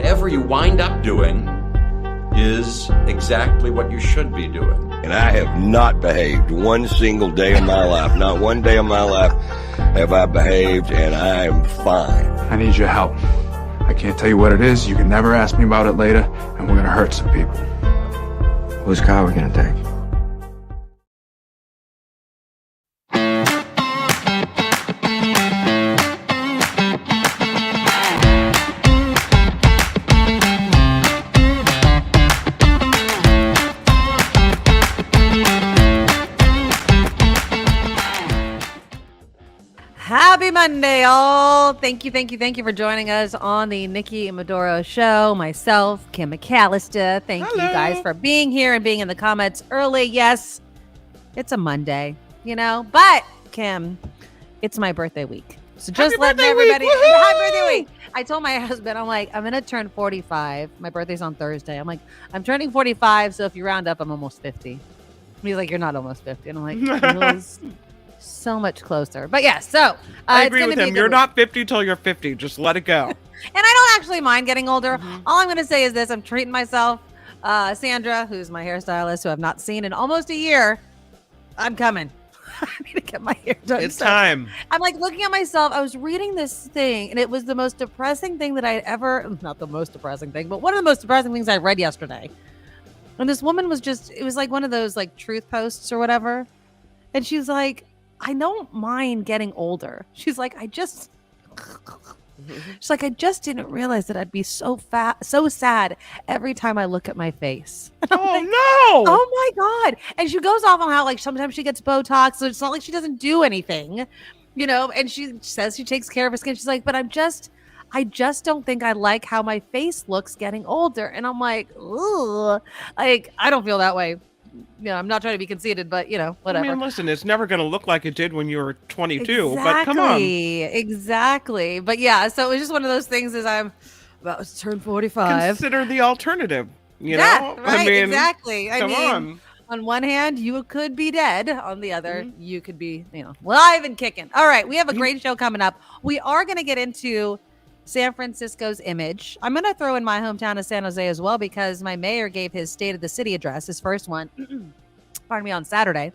whatever you wind up doing is exactly what you should be doing. And I have not behaved one single day of my life. Not one day of my life have I behaved, and I am fine. I need your help. I can't tell you what it is. You can never ask me about it later, and we're going to hurt some people. Whose car are we going to take? Happy Monday, all. Thank you for joining us on the Nikki Medoro Show. Myself, Kim McAllister. Thank you guys for being here and being in the comments early. Yes, it's a Monday, but Kim, it's my birthday week. So just let everybody happy birthday week. I told my husband, I'm like, I'm going to turn 45. My birthday's on Thursday. I'm like, I'm turning 45. So if you round up, I'm almost 50. He's like, you're not almost 50. And I'm like, so much closer. But yeah, so I agree with him. You're not 50 till you're 50. Just let it go. And I don't actually mind getting older. All I'm going to say is this. I'm treating myself. Sandra, who's my hairstylist, who I've not seen in almost a year, I'm coming. I need to get my hair done. It's time. I'm like looking at myself. I was reading this thing, and it was the most depressing thing that I'd ever, not the most depressing thing, but one of the most depressing things I read yesterday. And this woman was it was like one of those like truth posts or whatever. And she's like, I don't mind getting older. She's like, I just didn't realize that I'd be so sad every time I look at my face. No! Oh my God. And she goes off on how like sometimes she gets Botox, so it's not like she doesn't do anything, and she says she takes care of her skin. She's like, but I just don't think I like how my face looks getting older. And I'm like, ugh. Like, I don't feel that way. I'm not trying to be conceited, but whatever. I mean, listen, it's never going to look like it did when you were 22, exactly, but come on. Exactly. But yeah, so it was just one of those things as I'm about to turn 45. Consider the alternative, know? Right, I mean, exactly. On one hand, you could be dead. On the other, you could be, live and kicking. All right, we have a great show coming up. We are going to get into San Francisco's image. I'm going to throw in my hometown of San Jose as well, because my mayor gave his State of the City address, his first one, pardon me, on Saturday.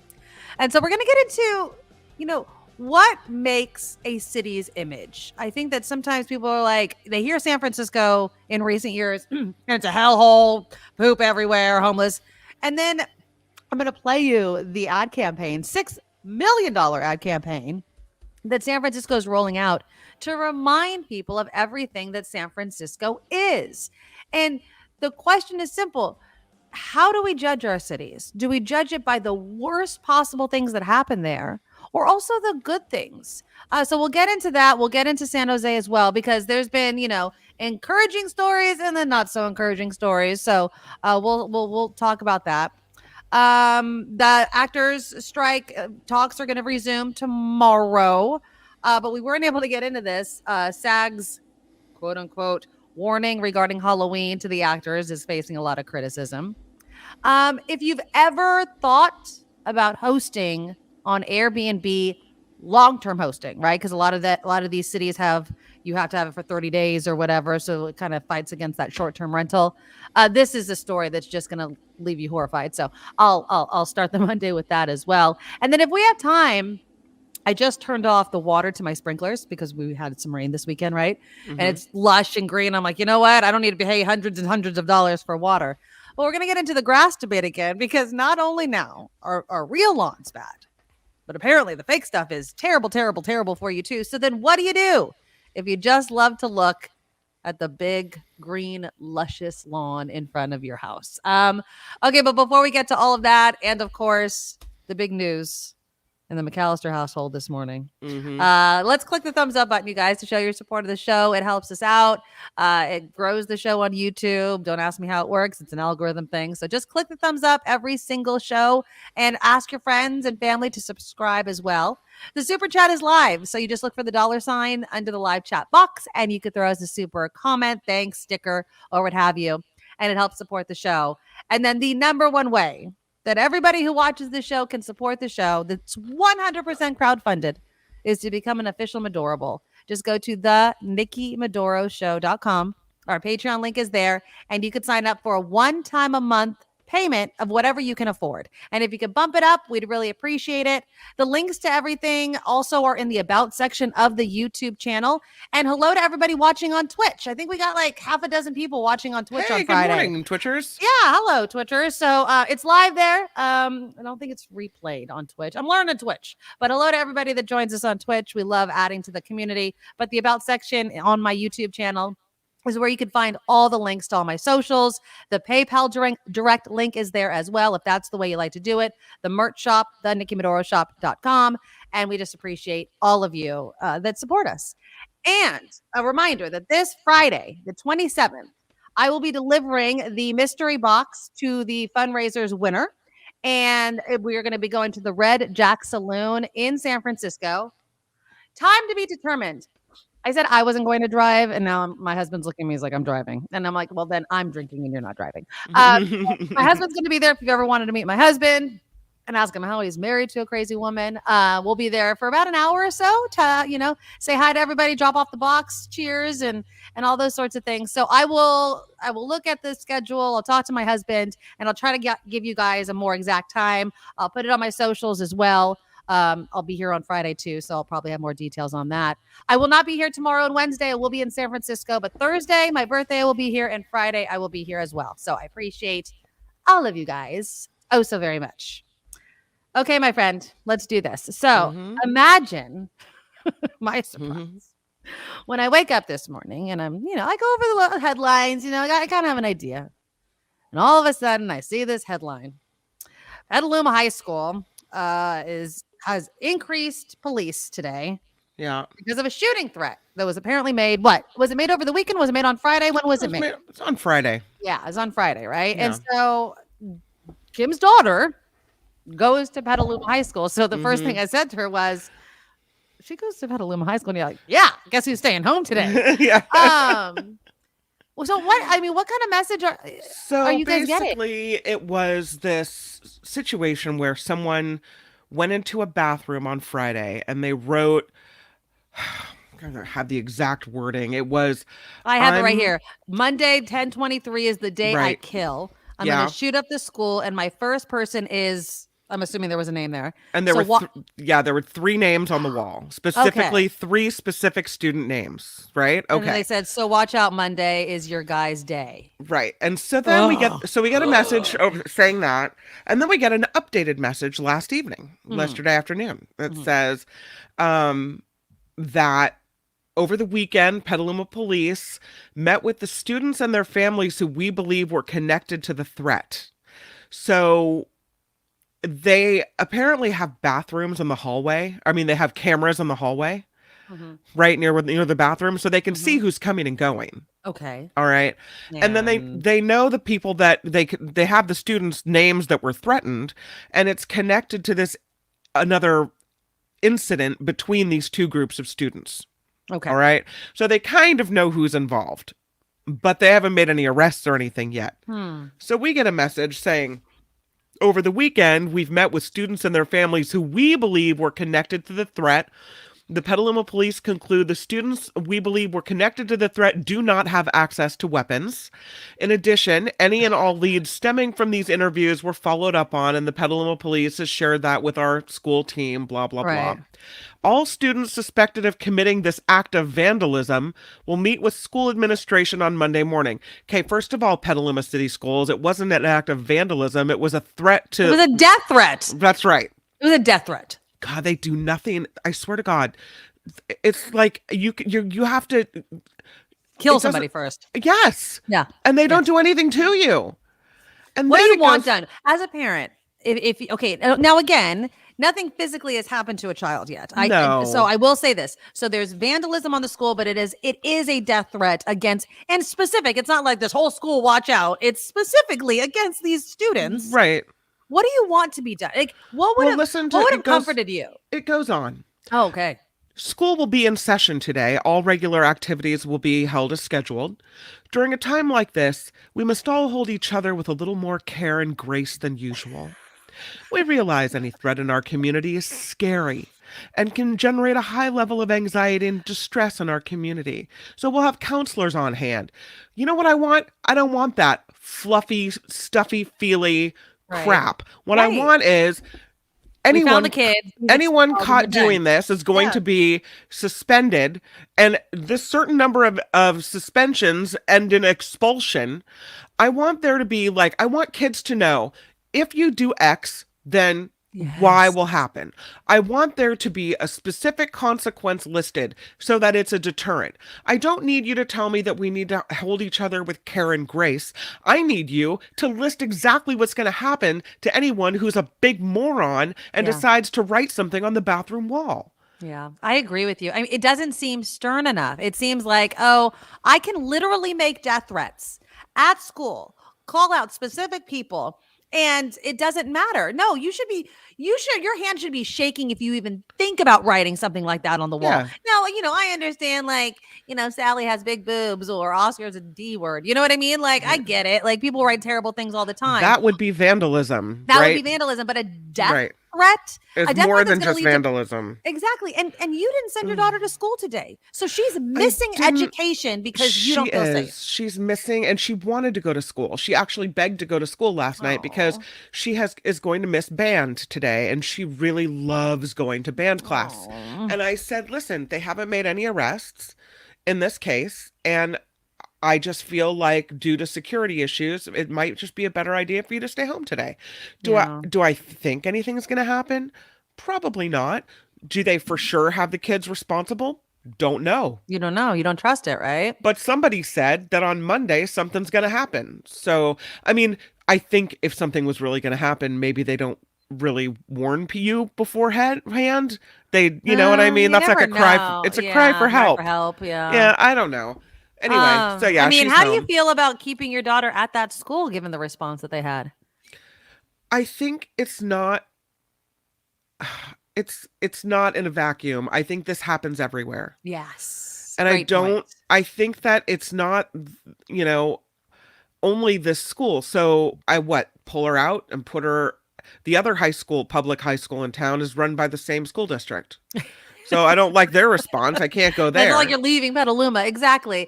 And so we're going to get into, what makes a city's image. I think that sometimes people are like, they hear San Francisco in recent years, and it's a hellhole, poop everywhere, homeless. And then I'm going to play you the ad campaign, $6 million ad campaign that San Francisco is rolling out to remind people of everything that San Francisco is. And the question is simple. How do we judge our cities? Do we judge it by the worst possible things that happen there, or also the good things? So we'll get into that. We'll get into San Jose as well, because there's been, encouraging stories and then not so encouraging stories. So we'll talk about that. The actors strike talks are going to resume tomorrow. But we weren't able to get into this. SAG's quote unquote warning regarding Halloween to the actors is facing a lot of criticism. If you've ever thought about hosting on Airbnb, long-term hosting, right? Because a lot of these cities you have to have it for 30 days or whatever. So it kind of fights against that short-term rental. This is a story that's just going to leave you horrified. So I'll start the Monday with that as well. And then if we have time, I just turned off the water to my sprinklers because we had some rain this weekend, right? And it's lush and green. I'm like, you know what? I don't need to pay hundreds and hundreds of dollars for water. Well, we're going to get into the grass debate again, because not only now are real lawns bad, but apparently the fake stuff is terrible, terrible, terrible for you too. So then what do you do if you just love to look at the big, green, luscious lawn in front of your house? Okay, but before we get to all of that, and of course, the big news in the McAllister household this morning. Let's click the thumbs up button, you guys, to show your support of the show. It helps us out. It grows the show on YouTube. Don't ask me how it works. It's an algorithm thing. So just click the thumbs up every single show and ask your friends and family to subscribe as well. The super chat is live. So you just look for the $sign under the live chat box, and you could throw us a super comment, thanks, sticker, or what have you. And it helps support the show. And then the number one way that everybody who watches the show can support the show, that's 100% crowdfunded, is to become an official Medorable. Just go to the NikkiMedoroShow.com. Our Patreon link is there, and you could sign up for a one-time a month payment of whatever you can afford. And if you could bump it up, we'd really appreciate it. The links to everything also are in the about section of the YouTube channel. And hello to everybody watching on Twitch. I think we got like half a dozen people watching on Twitch on Friday. Good morning, Twitchers. Yeah, hello, Twitchers. So it's live there. I don't think it's replayed on Twitch. I'm learning Twitch. But hello to everybody that joins us on Twitch. We love adding to the community. But the about section on my YouTube channel is where you can find all the links to all my socials. The PayPal direct link is there as well, if that's the way you like to do it. The merch shop, the NikkiMedoroShop.com. And we just appreciate all of you that support us. And a reminder that this Friday, the 27th, I will be delivering the mystery box to the fundraiser's winner. And we are going to be going to the Red Jack Saloon in San Francisco. Time to be determined. I said I wasn't going to drive, and now my husband's looking at me. He's like, I'm driving. And I'm like, well, then I'm drinking and you're not driving. My husband's going to be there if you've ever wanted to meet my husband and ask him how he's married to a crazy woman. We'll be there for about an hour or so to, say hi to everybody, drop off the box, cheers, and all those sorts of things. So I will look at the schedule. I'll talk to my husband, and I'll try to give you guys a more exact time. I'll put it on my socials as well. I'll be here on Friday too, so I'll probably have more details on that. I will not be here tomorrow and Wednesday. I will be in San Francisco, but Thursday, my birthday, I will be here, and Friday, I will be here as well. So I appreciate all of you guys so very much. Okay, my friend, let's do this. So imagine my surprise when I wake up this morning and I'm, I go over the headlines, I kind of have an idea. And all of a sudden I see this headline. Petaluma High School has increased police today. Yeah. Because of a shooting threat that was apparently made. What? Was it made over the weekend? Was it made on Friday? When was it made? It's on Friday. Yeah, it's on Friday, right? Yeah. And so Kim's daughter goes to Petaluma High School. So the first thing I said to her was, she goes to Petaluma High School, and you're like, yeah, guess who's staying home today? Yeah. So what kind of message are you guys getting? Basically, it was this situation where someone went into a bathroom on Friday and they wrote, I'm gonna have the exact wording. It was, I have it right here. Monday, 10/23 is the day I kill. I'm going to shoot up the school, and my first person is, I'm assuming there was a name there. And there were 3 names on the wall, specifically 3 specific student names, right? Okay. And they said, so watch out, Monday is your guy's day. Right. And so then we get a message saying that, and then we get an updated message yesterday afternoon, that says that over the weekend, Petaluma police met with the students and their families who we believe were connected to the threat. So they apparently have bathrooms in the hallway. I mean, they have cameras in the hallway right near the bathroom, so they can see who's coming and going. Okay. All right. And then they know the people that they have the students' names that were threatened, and it's connected to this another incident between these 2 groups of students. Okay. All right. So they kind of know who's involved, but they haven't made any arrests or anything yet. So we get a message saying, over the weekend, we've met with students and their families who we believe were connected to the threat. The Petaluma police conclude the students we believe were connected to the threat do not have access to weapons. In addition, any and all leads stemming from these interviews were followed up on, and the Petaluma police has shared that with our school team, blah, blah, blah. All students suspected of committing this act of vandalism will meet with school administration on Monday morning. Okay, first of all, Petaluma City Schools, it wasn't an act of vandalism. It was a threat to... It was a death threat. That's right. It was a death threat. God, they do nothing. I swear to God. It's like you have to... Kill somebody first. Yes. Yeah. And they don't do anything to you. And what do you want done? As a parent, if okay, now again... Nothing physically has happened to a child yet. So I will say this. So there's vandalism on the school, but it is a death threat against, and specific. It's not like this whole school, watch out. It's specifically against these students. Right. What do you want to be done? Like, what would have comforted you? It goes on. Oh, okay. School will be in session today. All regular activities will be held as scheduled. During a time like this, we must all hold each other with a little more care and grace than usual. We realize any threat in our community is scary, and can generate a high level of anxiety and distress in our community. So we'll have counselors on hand. You know what I want? I don't want that fluffy, stuffy, feely crap. What I want is anyone caught doing this is going to be suspended, and this certain number of suspensions end in expulsion. I want there to be I want kids to know, if you do X, then Y will happen. I want there to be a specific consequence listed so that it's a deterrent. I don't need you to tell me that we need to hold each other with care and grace. I need you to list exactly what's going to happen to anyone who's a big moron and decides to write something on the bathroom wall. Yeah, I agree with you. I mean, it doesn't seem stern enough. It seems like, oh, I can literally make death threats at school, call out specific people, and it doesn't matter. No, your hand should be shaking if you even think about writing something like that on the wall. Now, I understand, Sally has big boobs or Oscar's a D word. You know what I mean? I get it. People write terrible things all the time. That would be vandalism. That would be vandalism, but a death threat? It's more than just vandalism. Exactly. And you didn't send your daughter to school today. So she's missing education because you don't feel safe. She's missing, and she wanted to go to school. She actually begged to go to school last night because she is going to miss band today, and she really loves going to band class. And I said, listen, they haven't made any arrests in this case, and I just feel like due to security issues, it might just be a better idea for you to stay home today. Do I think anything's going to happen? Probably not. Do they for sure have the kids responsible? Don't know. You don't know. You don't trust it, right? But somebody said that on Monday something's going to happen. So, I mean, I think if something was really going to happen, maybe they don't really warn you beforehand. They, you know what I mean? That's like a cry. It's a cry for help. Yeah, I don't know. Anyway, so yeah, I mean, she's how home. do you feel about keeping your daughter at that school, given the response that they had? I think it's not. It's not in a vacuum. I think this happens everywhere. Yes, and I don't. Point. I think that it's not, only this school. So I pull her out and put her. The other public high school in town is run by the same school district. So I don't like their response. I can't go there. It's like you're leaving Petaluma. Exactly.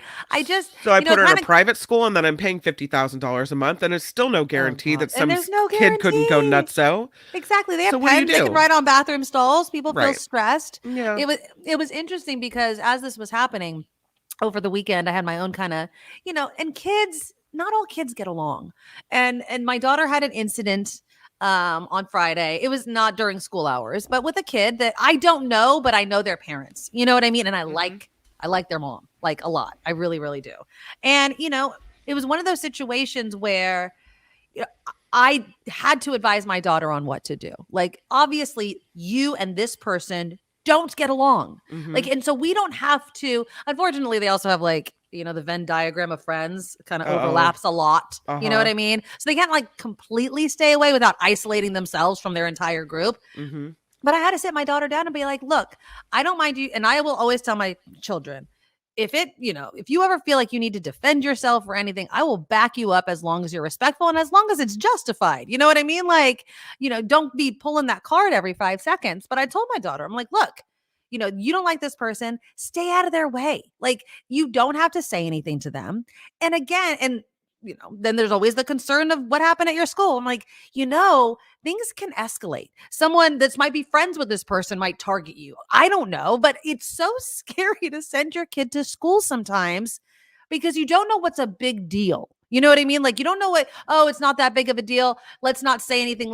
So I put her in a private school, and then I'm paying $50,000 a month, and it's still no guarantee that some kid couldn't go nutso. Exactly. They have pens. They can write on bathroom stalls. People feel stressed. Yeah. It was interesting because as this was happening over the weekend, I had my own kind of, and kids, not all kids get along. And my daughter had an incident on Friday. It was not during school hours, but with a kid that I don't know, but I know their parents. You know what I mean? And I like their mom, a lot. I really, really do. And, it was one of those situations where I had to advise my daughter on what to do. Obviously, you and this person don't get along. And so we don't have to, unfortunately, they also have the Venn diagram of friends kind of overlaps a lot. You know what I mean? So they can't completely stay away without isolating themselves from their entire group. But I had to sit my daughter down and be like, look, I don't mind you. And I will always tell my children, if you ever feel like you need to defend yourself or anything, I will back you up as long as you're respectful and as long as it's justified. You know what I mean? Don't be pulling that card every 5 seconds. But I told my daughter, I'm like, look, you don't like this person, stay out of their way. You don't have to say anything to them. And again, then there's always the concern of what happened at your school. I'm like, things can escalate. Someone that might be friends with this person might target you. I don't know, but it's so scary to send your kid to school sometimes because you don't know what's a big deal. You know what I mean? You don't know it's not that big of a deal. Let's not say anything.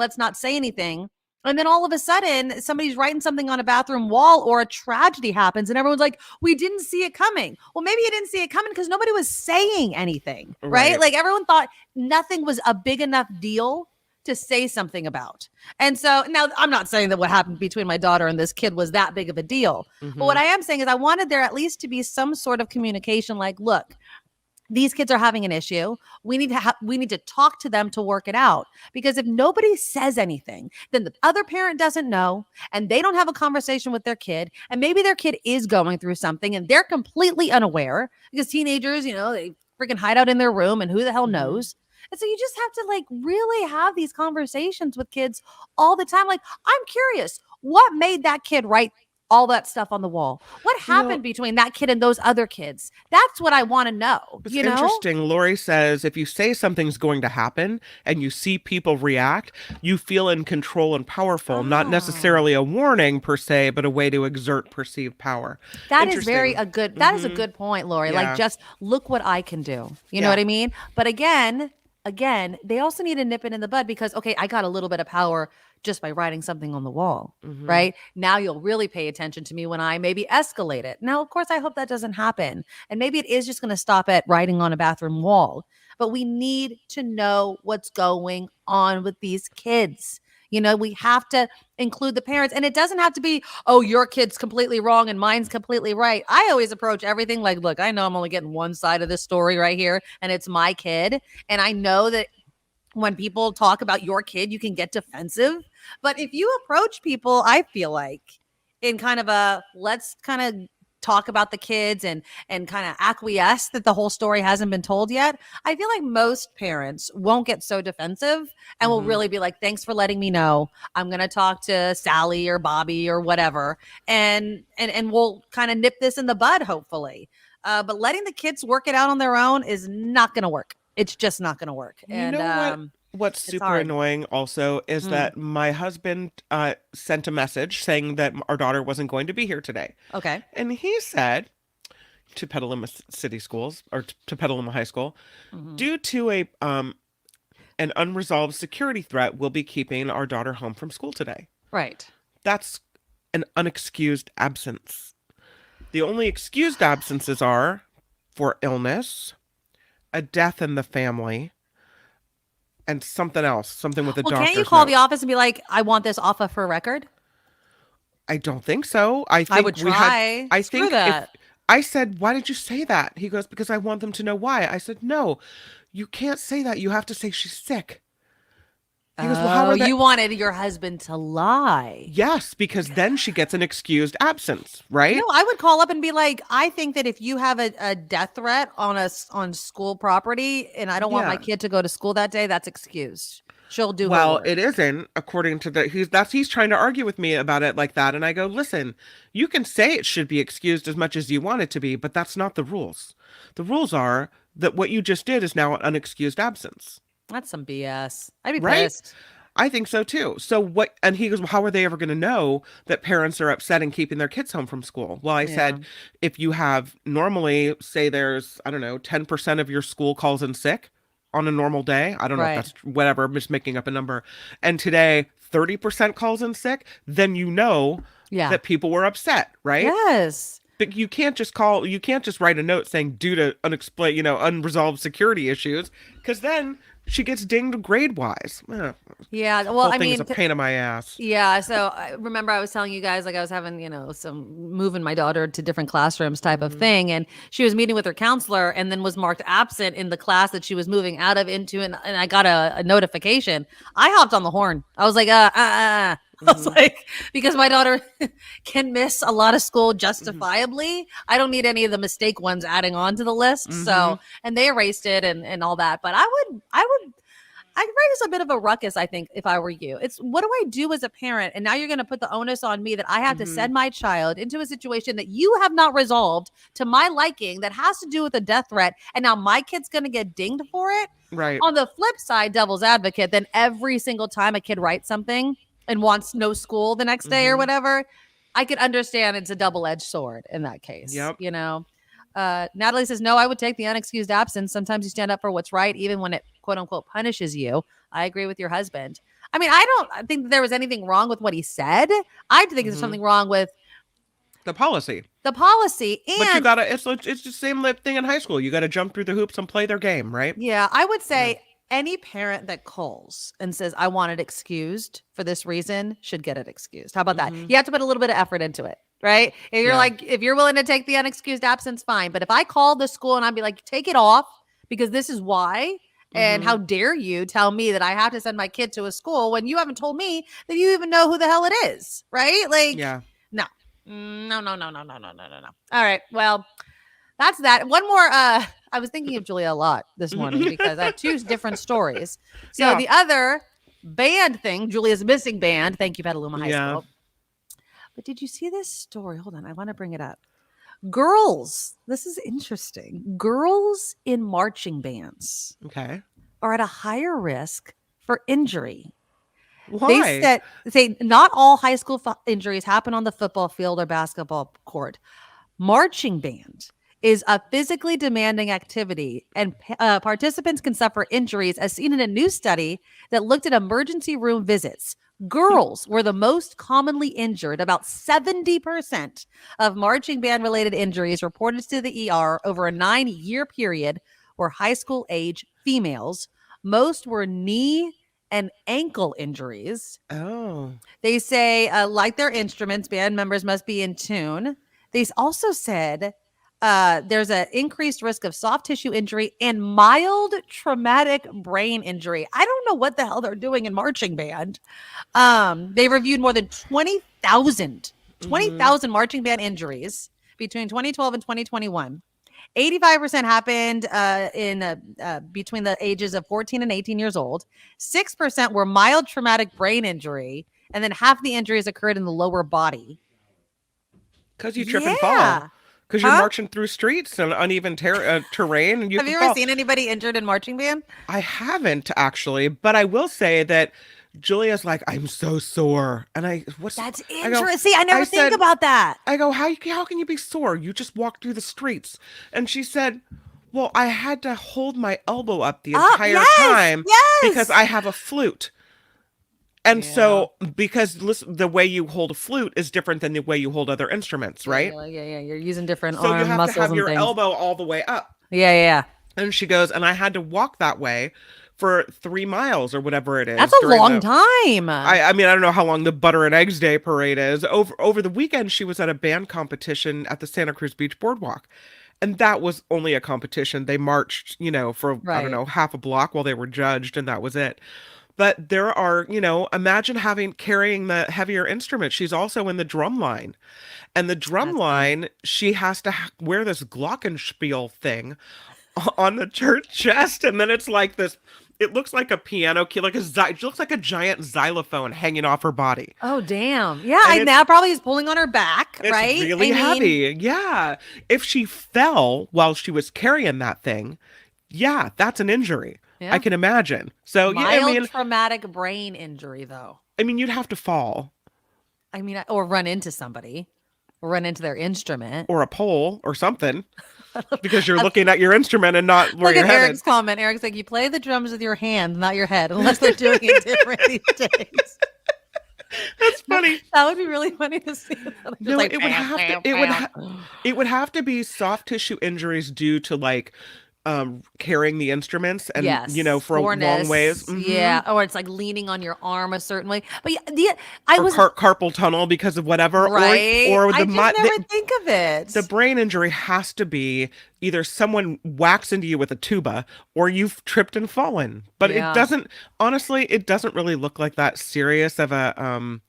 And then all of a sudden, somebody's writing something on a bathroom wall or a tragedy happens and everyone's like, we didn't see it coming. Well, maybe you didn't see it coming because nobody was saying anything, right? Everyone thought nothing was a big enough deal to say something about. And so now I'm not saying that what happened between my daughter and this kid was that big of a deal. But what I am saying is I wanted there at least to be some sort of communication look, these kids are having an issue. We need to talk to them to work it out. Because if nobody says anything, then the other parent doesn't know and they don't have a conversation with their kid. And maybe their kid is going through something and they're completely unaware because teenagers, they freaking hide out in their room and who the hell knows. And so you just have to really have these conversations with kids all the time. I'm curious, What made that kid write all that stuff on the wall? What happened between that kid and those other kids? That's what I want to know. It's interesting. Lori says if you say something's going to happen and you see people react, you feel in control and powerful, not necessarily a warning per se, but a way to exert perceived power. That is that is a good point, Lori. Yeah. Like, just look what I can do. You know what I mean? But again, they also need to nip it in the bud because, okay, I got a little bit of power just by writing something on the wall, right? Now you'll really pay attention to me when I maybe escalate it. Now, of course, I hope that doesn't happen. And maybe it is just going to stop at writing on a bathroom wall. But we need to know what's going on with these kids. You know, we have to include the parents. And it doesn't have to be, oh, your kid's completely wrong and mine's completely right. I always approach everything like, look, I know I'm only getting one side of this story right here, and it's my kid. And I know that when people talk about your kid, you can get defensive. But if you approach people, I feel like in kind of a, let's kind of talk about the kids and kind of acquiesce that the whole story hasn't been told yet, I feel like most parents won't get so defensive and will really be like, thanks for letting me know. I'm going to talk to Sally or Bobby or whatever. And we'll kind of nip this in the bud, hopefully. But letting the kids work it out on their own is not going to work. It's just not going to work. You know what's super annoying also is that my husband sent a message saying that our daughter wasn't going to be here today. Okay. And he said to Petaluma City Schools or to Petaluma High School, due to an unresolved security threat, we'll be keeping our daughter home from school today. Right. That's an unexcused absence. The only excused absences are for illness, a death in the family, and something else, something with a doctor's can't you call note. the office and be like, I want this off of her record? I don't think so. I think I would try. I think I said, why did you say that? He goes, because I want them to know why. I said, no, you can't say that. You have to say she's sick. He goes, well, how are they? You wanted your husband to lie. Yes, because then she gets an excused absence, right? No, I would call up and be like, I think that if you have a death threat on school property and I don't want my kid to go to school that day, that's excused. She'll do well, it isn't, according to he's trying to argue with me about it like that. And I go, listen, you can say it should be excused as much as you want it to be, but that's not the rules. The rules are that what you just did is now an unexcused absence. That's some BS. I'd be pissed. I think so too. So what? And he goes, well, how are they ever going to know that parents are upset and keeping their kids home from school? Well, I said, if you have normally, say there's, I don't know, 10% of your school calls in sick on a normal day. I don't know if that's whatever. I'm just making up a number. And today, 30% calls in sick. Then you know that people were upset, right? Yes. But you can't just write a note saying due to unresolved security issues, because then she gets dinged grade wise. Yeah. Well, I mean, it's a pain in my ass. Yeah. So I remember I was telling you guys, like I was having, some moving my daughter to different classrooms type of thing. And she was meeting with her counselor and then was marked absent in the class that she was moving out of into. And I got a notification. I hopped on the horn. I was like, I was like, because my daughter can miss a lot of school justifiably. I don't need any of the mistake ones adding on to the list. So, and they erased it and all that. But I'd raise a bit of a ruckus, I think, if I were you. It's what do I do as a parent? And now you're going to put the onus on me that I have to send my child into a situation that you have not resolved to my liking that has to do with a death threat. And now my kid's going to get dinged for it. Right. On the flip side, devil's advocate, then every single time a kid writes something and wants no school the next day or whatever, I could understand it's a double-edged sword in that case. Yep. Natalie says, no, I would take the unexcused absence. Sometimes you stand up for what's right, even when it quote unquote punishes you. I agree with your husband. I mean, I don't think there was anything wrong with what he said. I think there's something wrong with the policy. And but you gotta, it's the same thing in high school. You got to jump through the hoops and play their game, right? Yeah, I would say any parent that calls and says, I want it excused for this reason should get it excused. How about that? You have to put a little bit of effort into it, right? If you're if you're willing to take the unexcused absence, fine. But if I call the school and I'd be like, take it off because this is why, and how dare you tell me that I have to send my kid to a school when you haven't told me that you even know who the hell it is, right? Like, no. All right, well, that's that. One more, I was thinking of Julia a lot this morning because I have two different stories. So the other band thing, Julia's missing band. Thank you, Petaluma High School. But did you see this story? Hold on, I want to bring it up. Girls, this is interesting. Girls in marching bands are at a higher risk for injury. Why? They say not all high school injuries happen on the football field or basketball court. Marching band is a physically demanding activity, and participants can suffer injuries, as seen in a new study that looked at emergency room visits. Girls were the most commonly injured. About 70% of marching band related injuries reported to the ER over a 9-year period were high school age females. Most were knee and ankle injuries. Oh. They say, like their instruments, band members must be in tune. They also said there's an increased risk of soft tissue injury and mild traumatic brain injury. I don't know what the hell they're doing in marching band. They reviewed more than 20,000 marching band injuries between 2012 and 2021. 85% happened between the ages of 14 and 18 years old. 6% were mild traumatic brain injury, and then half the injuries occurred in the lower body. Because you trip and fall. Because you're marching through streets and uneven terrain. And Have you ever seen anybody injured in marching band? I haven't, actually. But I will say that Julia's like, I'm so sore. And that's interesting. I never think about that. I go, how can you be sore? You just walk through the streets. And she said, well, I had to hold my elbow up the entire time because I have a flute. And so, because the way you hold a flute is different than the way you hold other instruments, right? Yeah. You're using different arm muscles. So you have to have your things. elbow all the way up. Yeah. And she goes, and I had to walk that way for 3 miles or whatever it is. That's a long time. I mean, I don't know how long the Butter and Eggs Day parade is. Over the weekend, she was at a band competition at the Santa Cruz Beach Boardwalk. And that was only a competition. They marched, for, I don't know, half a block while they were judged, and that was it. But there are, imagine carrying the heavier instrument. She's also in the drum line. And the drum line, she has to wear this glockenspiel thing on the church chest. And then it's like this, it looks like a piano key, it looks like a giant xylophone hanging off her body. Oh, damn. Yeah, and that probably is pulling on her back, right? It's really heavy. Yeah. If she fell while she was carrying that thing, that's an injury. Yeah. I can imagine. So mild traumatic brain injury, though. I mean, you'd have to fall. I mean, or run into somebody, or run into their instrument, or a pole, or something, because you're looking at your instrument and not where you're headed. Eric's comment. Eric's like, you play the drums with your hand, not your head, unless they're doing it different these days. That's funny. That would be really funny to see. No, it would have to be soft tissue injuries due to carrying the instruments and for long ways. Mm-hmm. Yeah, or it's like leaning on your arm a certain way. But carpal tunnel because of whatever. Right. Or I just never think of it. The brain injury has to be either someone whacks into you with a tuba or you've tripped and fallen. But it doesn't really look like that serious of a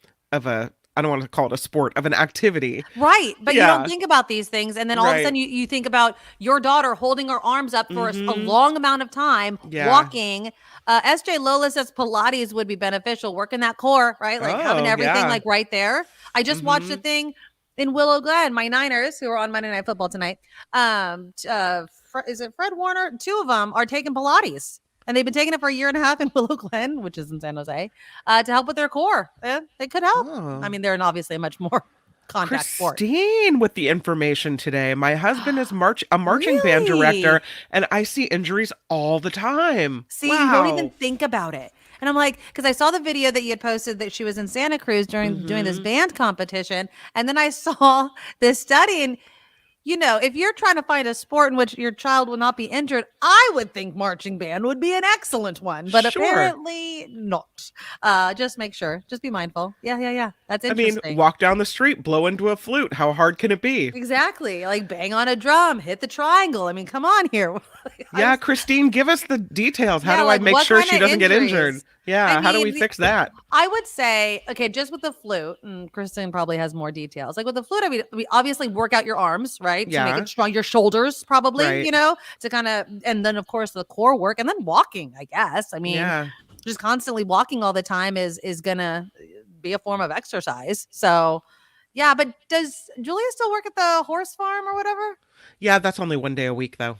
I don't want to call it a sport, of an activity. Right. But you don't think about these things. And then all of a sudden you think about your daughter holding her arms up for a long amount of time, walking. SJ Lola says Pilates would be beneficial, working that core, right? Like having everything right there. I just watched a thing in Willow Glen, my Niners, who are on Monday Night Football tonight. Is it Fred Warner? 2 of them are taking Pilates. And they've been taking it for 1.5 years in Willow Glen, which is in San Jose, to help with their core. They could help. Oh. I mean, they're obviously a much more contact sport. Christine with the information today. My husband is a marching band director, and I see injuries all the time. See, you don't even think about it. And I'm like, because I saw the video that you had posted that she was in Santa Cruz doing this band competition. And then I saw this study, and if you're trying to find a sport in which your child will not be injured, I would think marching band would be an excellent one, but apparently not. Just make sure. Just be mindful. Yeah. That's interesting. I mean, walk down the street, blow into a flute. How hard can it be? Exactly. Like bang on a drum, hit the triangle. I mean, come on here. Christine, give us the details. How do I make sure she doesn't get injured? Yeah, how do we fix that? I would say, just with the flute, and Kristen probably has more details. Like with the flute, we obviously work out your arms, right? To make it strong. Your shoulders, probably, to kind of, and then of course the core work, and then walking, I guess. I mean, just constantly walking all the time is gonna be a form of exercise. So, Yeah, but does Julia still work at the horse farm or whatever? Yeah, that's only 1 day a week though.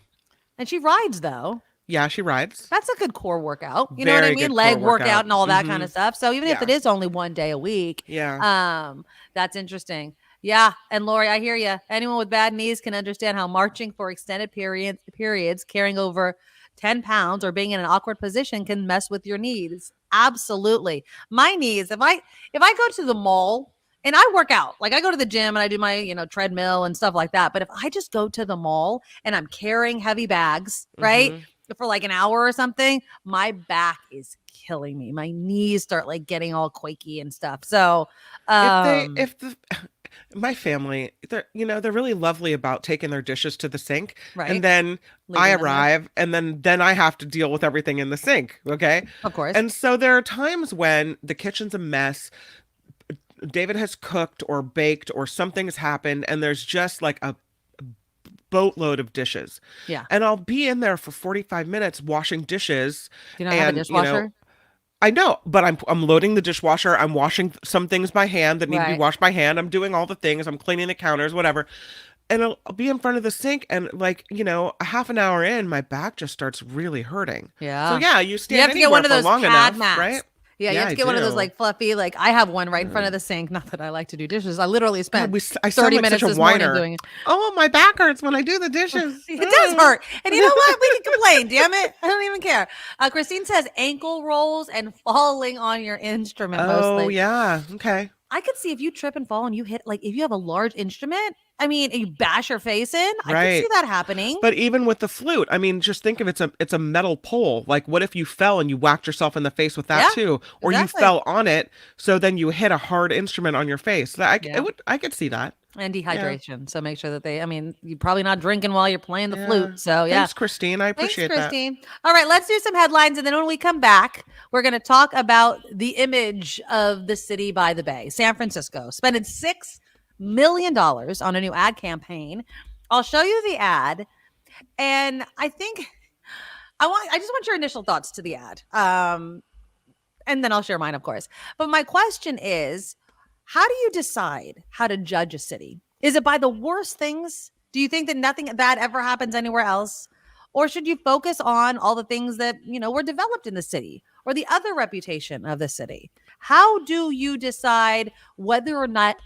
And she rides though. Yeah, she rides. That's a good core workout. You know what I Very mean? good Leg core workout and all that kind Mhm. of stuff. So even if Yeah. it is only 1 day a week, Yeah. that's interesting. Yeah. And Lori, I hear you. Anyone with bad knees can understand how marching for extended periods, carrying over 10 pounds or being in an awkward position can mess with your knees. Absolutely. My knees, if I go to the mall and I work out, like I go to the gym and I do my, treadmill and stuff like that. But if I just go to the mall and I'm carrying heavy bags, right? Mhm. For like an hour or something, my back is killing me. My knees start like getting all quaky and stuff. So, my family, they're really lovely about taking their dishes to the sink, right. and then Leaving I them there. arrive, and then I have to deal with everything in the sink. Okay. Of course. And so there are times when the kitchen's a mess. David has cooked or baked or something's happened, and there's just like a boatload of dishes. Yeah. And I'll be in there for 45 minutes washing dishes. Do you not have a dishwasher? I know, but I'm loading the dishwasher. I'm washing some things by hand that need to be Right. washed by hand. I'm doing all the things. I'm cleaning the counters, whatever. And I'll be in front of the sink, and a half an hour in, my back just starts really hurting. Yeah. So yeah, you You stand have to get anywhere one of for those long pad enough, mats. right? Yeah, you Yeah, have to I get one of those do. like fluffy, like I have one right in front of the sink. Not that I like to do dishes. I literally spent I sound 30 like minutes such a this morning whiner. doing it. Oh, my back hurts when I do the dishes. It does hurt. And you know what? We can complain, damn it. I don't even care. Christine says ankle rolls and falling on your instrument mostly. Oh, yeah. Okay. I could see if you trip and fall and you hit, like if you have a large instrument, I mean, and you bash your face in, I could Right. see that happening. But even with the flute, I mean, just think of it's a metal pole. Like, what if you fell and you whacked yourself in the face with that Yeah, too, or exactly. you fell on it, so then you hit a hard instrument on your face? Yeah. I could see that. And dehydration. So make sure that you're probably not drinking while you're playing the flute. So yeah. Thanks, Christine. I appreciate Thanks, Christine. All right, let's do some headlines. And then when we come back, we're going to talk about the image of the city by the bay, San Francisco, spending $6 million on a new ad campaign. I'll show you the ad. And I think I just want your initial thoughts to the ad. And then I'll share mine, of course. But my question is, how do you decide how to judge a city? Is it by the worst things? Do you think that nothing bad ever happens anywhere else? Or should you focus on all the things that, were developed in the city or the other reputation of the city? How do you decide whether or not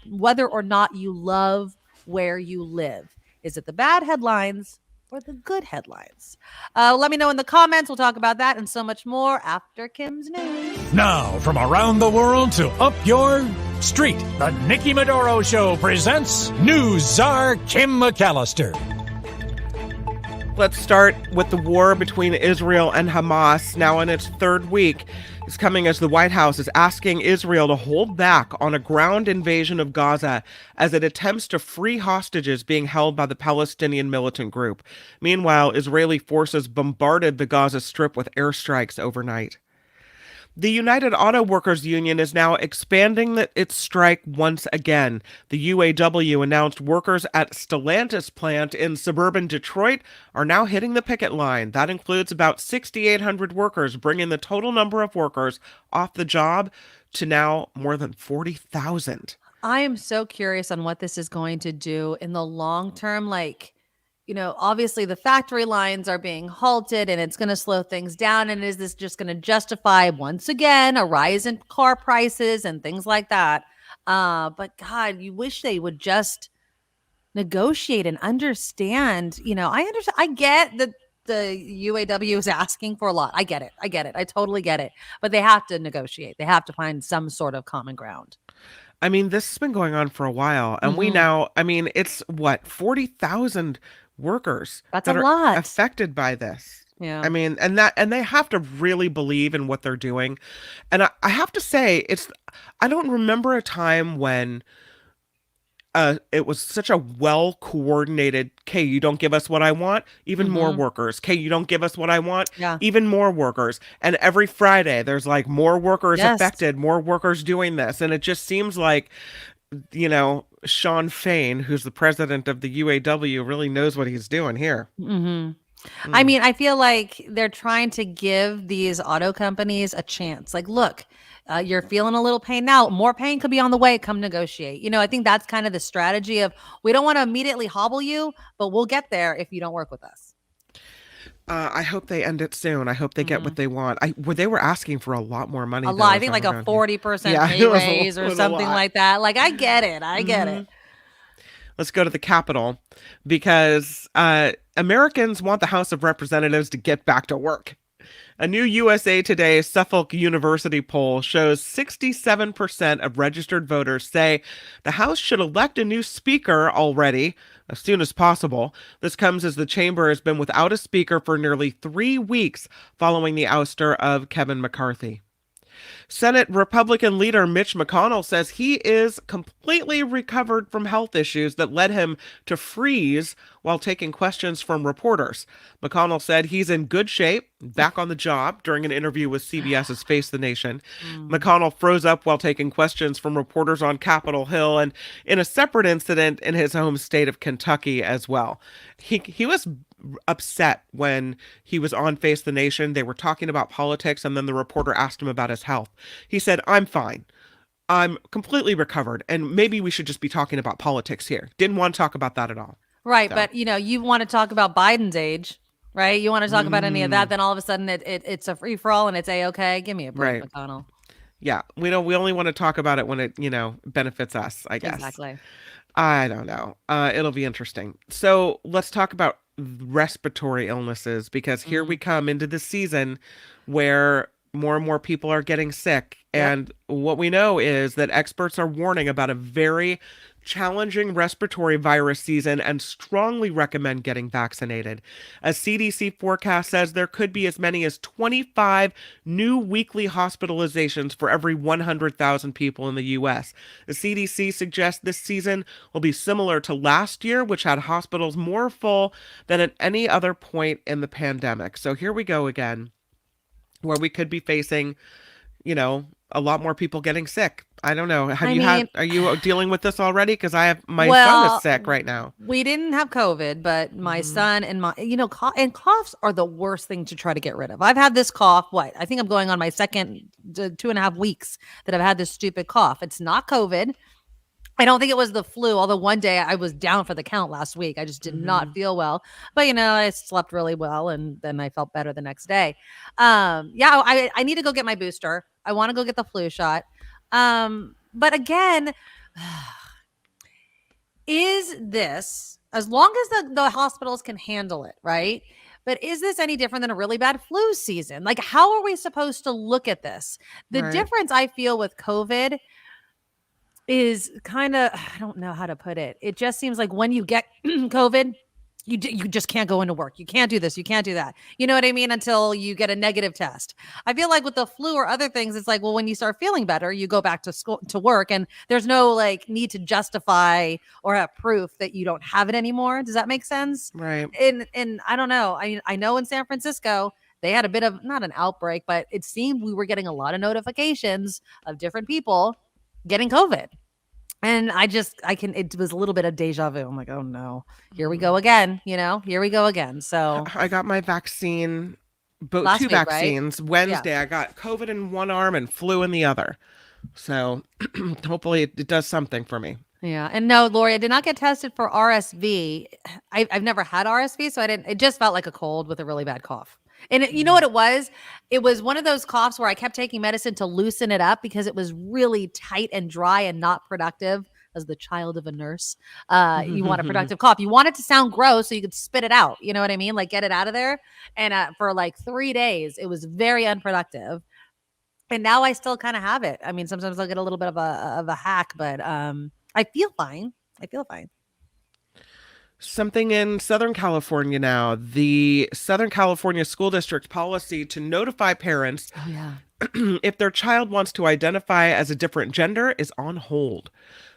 you love where you live? Is it the bad headlines or the good headlines? Let me know in the comments. We'll talk about that and so much more after Kim's news. Now, from around the world to up your street, the Nikki Medoro Show presents News Czar Kim McAllister. Let's start with the war between Israel and Hamas, now in its third week. It's coming as the White House is asking Israel to hold back on a ground invasion of Gaza as it attempts to free hostages being held by the Palestinian militant group. Meanwhile, Israeli forces bombarded the Gaza Strip with airstrikes overnight. The United Auto Workers Union is now expanding its strike once again. The UAW announced workers at Stellantis plant in suburban Detroit are now hitting the picket line. That includes about 6,800 workers, bringing the total number of workers off the job to now more than 40,000. I am so curious on what this is going to do in the long term. Obviously the factory lines are being halted and it's going to slow things down. And is this just going to justify once again a rise in car prices and things like that? But God, you wish they would just negotiate and understand. I understand. I get that the UAW is asking for a lot. I get it. I totally get it. But they have to negotiate. They have to find some sort of common ground. I mean, this has been going on for a while. And we now, it's 40,000 workers That's that a are lot. affected by this. Yeah. I mean, and they have to really believe in what they're doing. And I have to say, I don't remember a time when it was such a well-coordinated, okay, you don't give us what I want, even more workers. Okay, you don't give us what I want, even more workers. And every Friday, there's like more workers affected, more workers doing this. And it just seems like, Sean Fain, who's the president of the UAW, really knows what he's doing here. I mean, I feel like they're trying to give these auto companies a chance. Like, look, You're feeling a little pain now. More pain could be on the way. Come negotiate. I think that's kind of the strategy of, we don't want to immediately hobble you, but we'll get there if you don't work with us. I hope they end it soon. I hope they get what they want. They were asking for a lot more money. A lot. I think like a 40% pay raise or something like that. Like, I get it. I get it. Let's go to the Capitol, because Americans want the House of Representatives to get back to work. A new USA Today Suffolk University poll shows 67% of registered voters say the House should elect a new speaker already, as soon as possible. This comes as the chamber has been without a speaker for nearly 3 weeks following the ouster of Kevin McCarthy. Senate Republican leader Mitch McConnell says he is completely recovered from health issues that led him to freeze while taking questions from reporters. McConnell said he's in good shape, back on the job, during an interview with CBS's Face the Nation. McConnell froze up while taking questions from reporters on Capitol Hill and in a separate incident in his home state of Kentucky as well. He was upset when he was on Face the Nation. They were talking about politics, and then the reporter asked him about his health. He said, "I'm fine. I'm completely recovered, and maybe we should just be talking about politics here." Didn't want to talk about that at all. Right, so. But you want to talk about Biden's age, right? You want to talk about any of that, then all of a sudden it's a free-for-all and it's A-okay. Give me a break, right. McConnell. Yeah, we only want to talk about it when it, benefits us, I guess. Exactly. I don't know. It'll be interesting. So let's talk about respiratory illnesses, because here we come into the season where more and more people are getting sick. Yep. And what we know is that experts are warning about a very challenging respiratory virus season and strongly recommend getting vaccinated. A CDC forecast says there could be as many as 25 new weekly hospitalizations for every 100,000 people in the U.S. The CDC suggests this season will be similar to last year, which had hospitals more full than at any other point in the pandemic. So here we go again, where we could be facing, a lot more people getting sick. I don't know. Are you dealing with this already? Because my son is sick right now. We didn't have COVID, but my son and coughs are the worst thing to try to get rid of. I've had this cough. I think I'm going on my second 2.5 weeks that I've had this stupid cough. It's not COVID. I don't think it was the flu, although one day I was down for the count last week. I just did not feel well. But, I slept really well, and then I felt better the next day. I need to go get my booster. I want to go get the flu shot. But again, is this, as long as the hospitals can handle it, right? But is this any different than a really bad flu season? Like, how are we supposed to look at this? The difference I feel with COVID is kind of, I don't know how to put it. It just seems like when you get COVID, you just can't go into work. You can't do this. You can't do that. You know what I mean? Until you get a negative test. I feel like with the flu or other things, it's like, well, when you start feeling better, you go back to school, to work, and there's no need to justify or have proof that you don't have it anymore. Does that make sense? Right. And I don't know. I know in San Francisco, they had a bit of, not an outbreak, but it seemed we were getting a lot of notifications of different people getting COVID. And it was a little bit of deja vu. I'm like, oh no, here we go again. Here we go again. So I got my vaccine, two week, vaccines. Right? Wednesday, yeah. I got COVID in one arm and flu in the other. So hopefully it does something for me. Yeah. And no, Lori, I did not get tested for RSV. I've never had RSV, so it just felt like a cold with a really bad cough. And you know what it was? It was one of those coughs where I kept taking medicine to loosen it up because it was really tight and dry and not productive. As the child of a nurse, you want a productive cough. You want it to sound gross so you could spit it out. You know what I mean? Like, get it out of there. And for 3 days, it was very unproductive. And now I still kind of have it. I mean, sometimes I'll get a little bit of a hack, but I feel fine. Something in Southern California now. The Southern California School District policy to notify parents if their child wants to identify as a different gender is on hold.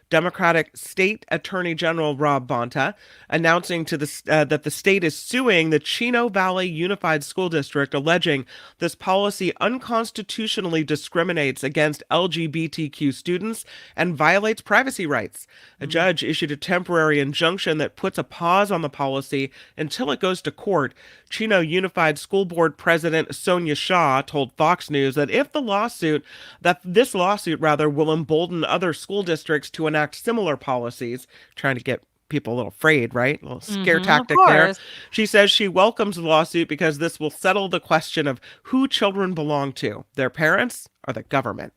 Democratic State Attorney General Rob Bonta announcing to that the state is suing the Chino Valley Unified School District, alleging this policy unconstitutionally discriminates against LGBTQ students and violates privacy rights. A judge issued a temporary injunction that puts a pause on the policy until it goes to court. Chino Unified School Board President Sonia Shaw told Fox News that if this lawsuit will embolden other school districts to enact similar policies, trying to get people a little afraid, right? A little scare tactic there. She says she welcomes the lawsuit because this will settle the question of who children belong to, their parents or the government.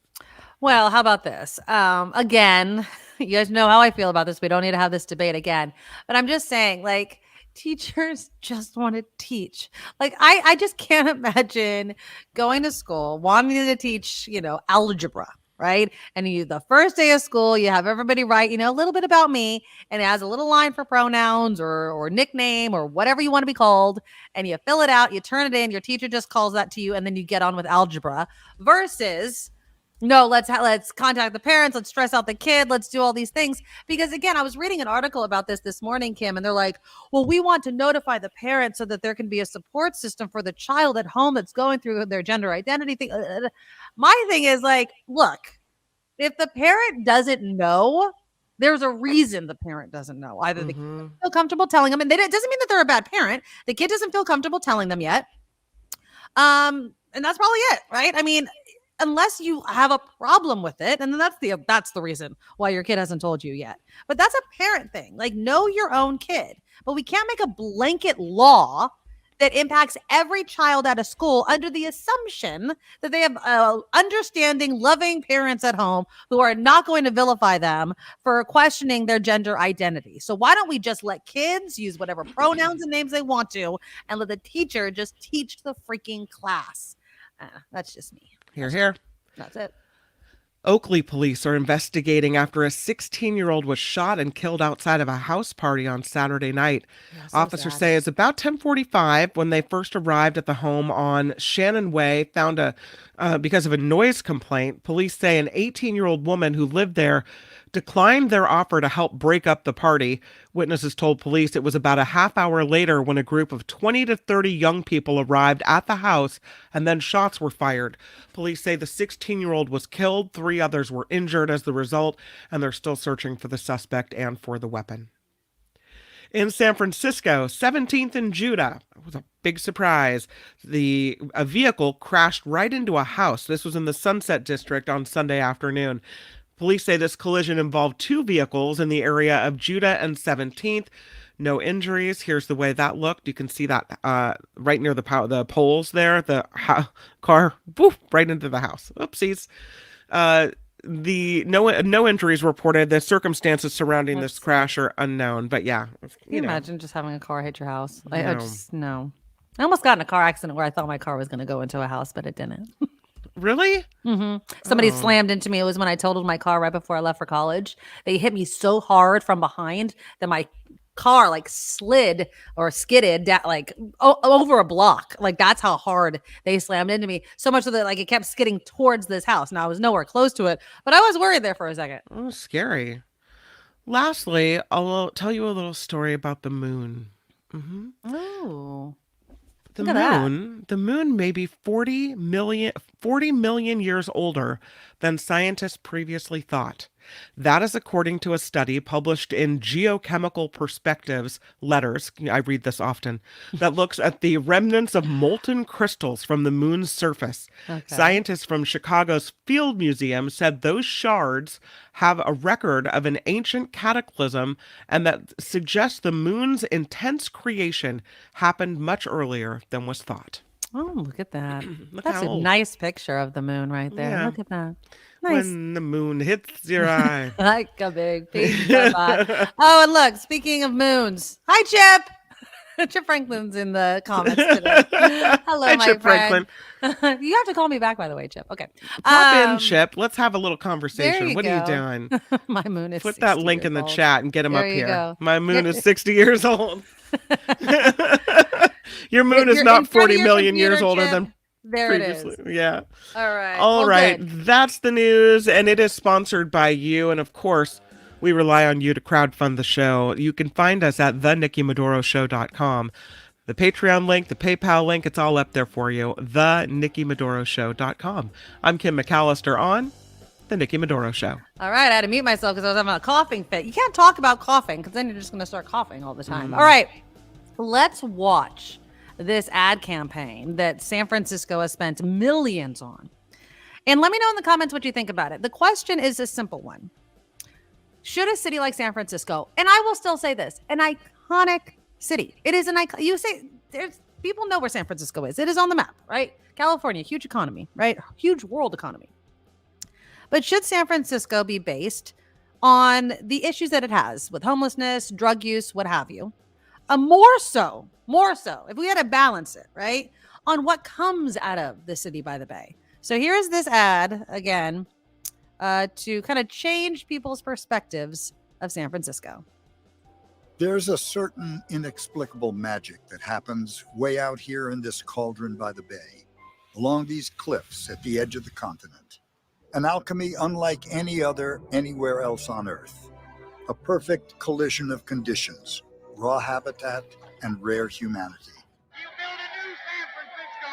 Well, how about this? Again, you guys know how I feel about this. We don't need to have this debate again. But I'm just saying, like, teachers just want to teach. Like, I just can't imagine going to school, wanting to teach, algebra, right? And the first day of school, you have everybody write, a little bit about me, and it has a little line for pronouns or nickname or whatever you want to be called. And you fill it out, you turn it in, your teacher just calls that to you, and then you get on with algebra versus, no, let's contact the parents. Let's stress out the kid. Let's do all these things. Because again, I was reading an article about this morning, Kim, and they're like, well, we want to notify the parents so that there can be a support system for the child at home that's going through their gender identity thing. My thing is like, look, if the parent doesn't know, there's a reason the parent doesn't know. Either the kid doesn't feel comfortable telling them, and it doesn't mean that they're a bad parent. The kid doesn't feel comfortable telling them yet. And that's probably it, right? I mean, unless you have a problem with it, and then that's the reason why your kid hasn't told you yet. But that's a parent thing. Like, know your own kid. But we can't make a blanket law that impacts every child at a school under the assumption that they have understanding, loving parents at home who are not going to vilify them for questioning their gender identity. So why don't we just let kids use whatever pronouns and names they want to, and let the teacher just teach the freaking class? That's just me. Here. That's it. Oakland police are investigating after a 16-year-old was shot and killed outside of a house party on Saturday night. Officers say it's about 10:45 when they first arrived at the home on Shannon Way, found because of a noise complaint. Police say an 18-year-old woman who lived there declined their offer to help break up the party. Witnesses told police it was about a half hour later when a group of 20 to 30 young people arrived at the house and then shots were fired. Police say the 16-year-old was killed, 3 others were injured as the result, and they're still searching for the suspect and for the weapon. In San Francisco, 17th and Judah, it was a big surprise. A vehicle crashed right into a house. This was in the Sunset District on Sunday afternoon. Police say this collision involved 2 vehicles in the area of Judah and 17th. No injuries. Here's the way that looked. You can see that right near the poles there. The car, woof, right into the house. Oopsies. No injuries reported. The circumstances surrounding this crash are unknown. But yeah, can you imagine just having a car hit your house? No. I almost got in a car accident where I thought my car was going to go into a house, but it didn't. Really? Mm-hmm. Somebody slammed into me. It was when I totaled my car right before I left for college. They hit me so hard from behind that my car slid or skidded over a block. Like, that's how hard they slammed into me. So much so that it kept skidding towards this house. Now I was nowhere close to it, but I was worried there for a second. Oh, scary. Lastly, I'll tell you a little story about the moon. Mm-hmm. Oh. The moon may be 40 million years older than scientists previously thought. That is according to a study published in Geochemical Perspectives Letters, I read this often, that looks at the remnants of molten crystals from the moon's surface. Okay. Scientists from Chicago's Field Museum said those shards have a record of an ancient cataclysm and that suggests the moon's intense creation happened much earlier than was thought. Oh, look at that. That's a nice picture of the moon right there. Yeah. Look at that. Nice. When the moon hits your eye. Like a big pizza. Oh, and look, speaking of moons. Hi, Chip. Chip Franklin's in the comments today. Hello, Hi, my Chip friend. Franklin. You have to call me back, by the way, Chip. Okay. Pop in, Chip. Let's have a little conversation. What are you doing? My moon is Put that link in the chat and get him there up here. Go. My moon is 60 years old. Your moon is not 40 million years older than there previously. It is. Yeah. All right. All right. Good. That's the news, and it is sponsored by you. And of course, We rely on you to crowdfund the show. You can find us at thenikkimedoroshow.com. The Patreon link, the PayPal link, it's all up there for you. thenikkimedoroshow.com. I'm Kim McAllister on The Nikki Medoro Show. All right, I had to mute myself because I was having a coughing fit. You can't talk about coughing because then you're just going to start coughing all the time. All right, let's watch this ad campaign that San Francisco has spent millions on. And let me know in the comments what you think about it. The question is a simple one. Should a city like San Francisco, and I will still say this, an iconic city. It is an icon. You say there's people know where San Francisco is. It is on the map, right? California, huge economy, right? Huge world economy. But should San Francisco be based on the issues that it has with homelessness, drug use, what have you? More so, if we had to balance it, right? On what comes out of the city by the bay. So here's this ad again to kind of change people's perspectives of San Francisco. There's a certain inexplicable magic that happens way out here in this cauldron by the bay, along these cliffs at the edge of the continent. An alchemy unlike any other anywhere else on Earth. A perfect collision of conditions, raw habitat and rare humanity.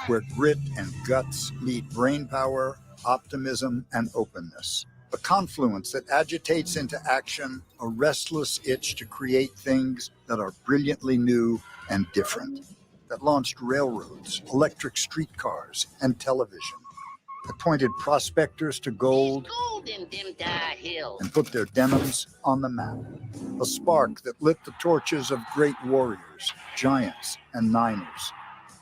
Where grit and guts meet brain power, optimism, and openness. A confluence that agitates into action a restless itch to create things that are brilliantly new and different. That launched railroads, electric streetcars, and television. That pointed prospectors to gold and put their denims on the map. A spark that lit the torches of great warriors, giants, and niners.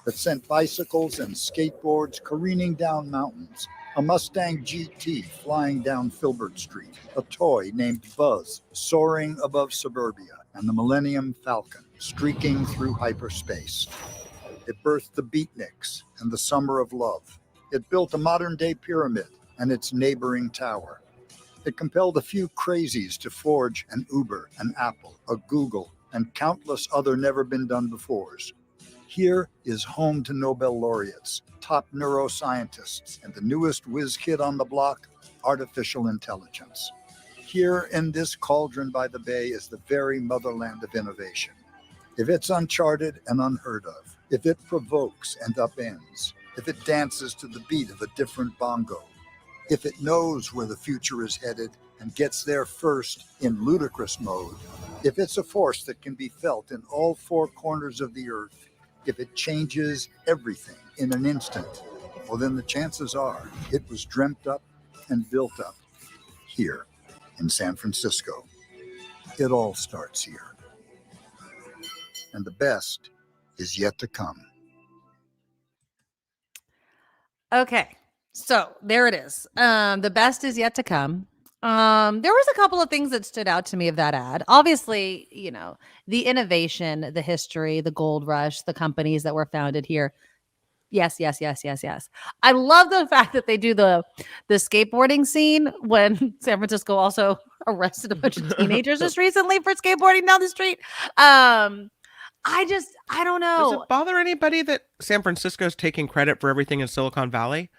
That sent bicycles and skateboards careening down mountains. A Mustang GT flying down Filbert Street, a toy named Buzz soaring above suburbia, and the Millennium Falcon streaking through hyperspace. It birthed the Beatniks and the Summer of Love. It built a modern-day pyramid and its neighboring tower. It compelled a few crazies to forge an Uber, an Apple, a Google, and countless other never-been-done-befores. Here is home to Nobel laureates, top neuroscientists, and the newest whiz kid on the block, artificial intelligence. Here in this cauldron by the bay is the very motherland of innovation. If it's uncharted and unheard of, if it provokes and upends, if it dances to the beat of a different bongo, if it knows where the future is headed and gets there first in ludicrous mode, if it's a force that can be felt in all four corners of the earth, if it changes everything in an instant, well, then the chances are it was dreamt up and built up here in San Francisco. It all starts here. And the best is yet to come. Okay, so there it is. The best is yet to come. There was a couple of things that stood out to me of that ad. Obviously, you know, the innovation, the history, the gold rush, the companies that were founded here. Yes. I love the fact that they do the skateboarding scene when San Francisco also arrested a bunch of teenagers just recently for skateboarding down the street. I don't know. Does it bother anybody that San Francisco's taking credit for everything in Silicon Valley?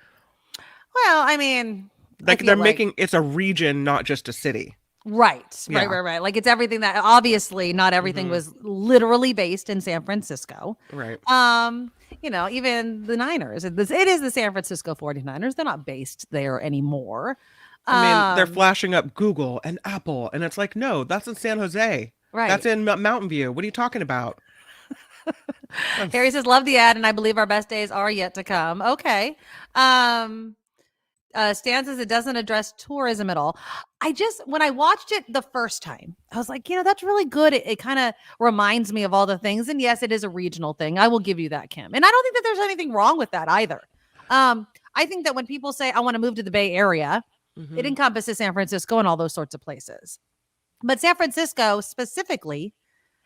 Well, I mean, like they're making it's a region, not just a city. Right. Like it's everything that obviously not everything was literally based in San Francisco. Right. You know, even the Niners. It is the San Francisco 49ers. They're not based there anymore. I mean, they're flashing up Google and Apple, and it's like, no, that's in San Jose. Right. That's in Mountain View. What are you talking about? Harry says, love the ad, and I believe our best days are yet to come. Okay. Stan says it doesn't address tourism at all. When I watched it the first time, I was like, you know, that's really good. It kind of reminds me of all the things. And yes, it is a regional thing. I will give you that, Kim. And I don't think that there's anything wrong with that either. I think that when people say, I want to move to the Bay Area, it encompasses San Francisco and all those sorts of places. But San Francisco specifically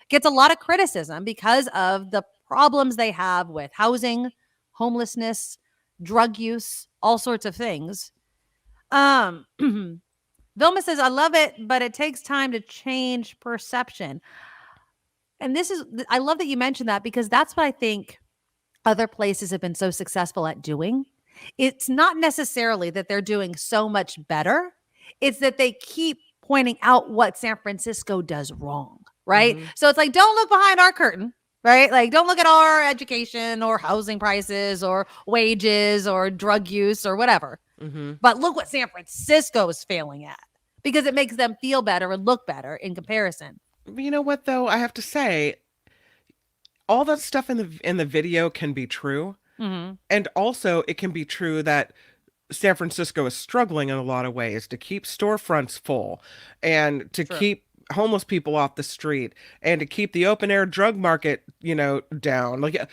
gets a lot of criticism because of the problems they have with housing, homelessness, drug use, all sorts of things. Vilma says, I love it, but it takes time to change perception. And I love that you mentioned that because that's what I think other places have been so successful at doing. It's not necessarily that they're doing so much better. It's that they keep pointing out what San Francisco does wrong, right? So it's like, don't look behind our curtain, right? Like, don't look at our education or housing prices or wages or drug use or whatever. But look what San Francisco is failing at, because it makes them feel better and look better in comparison. You know what, though? I have to say, all that stuff in the video can be true. And also it can be true that San Francisco is struggling in a lot of ways to keep storefronts full and to keep homeless people off the street and to keep the open air drug market, down. Like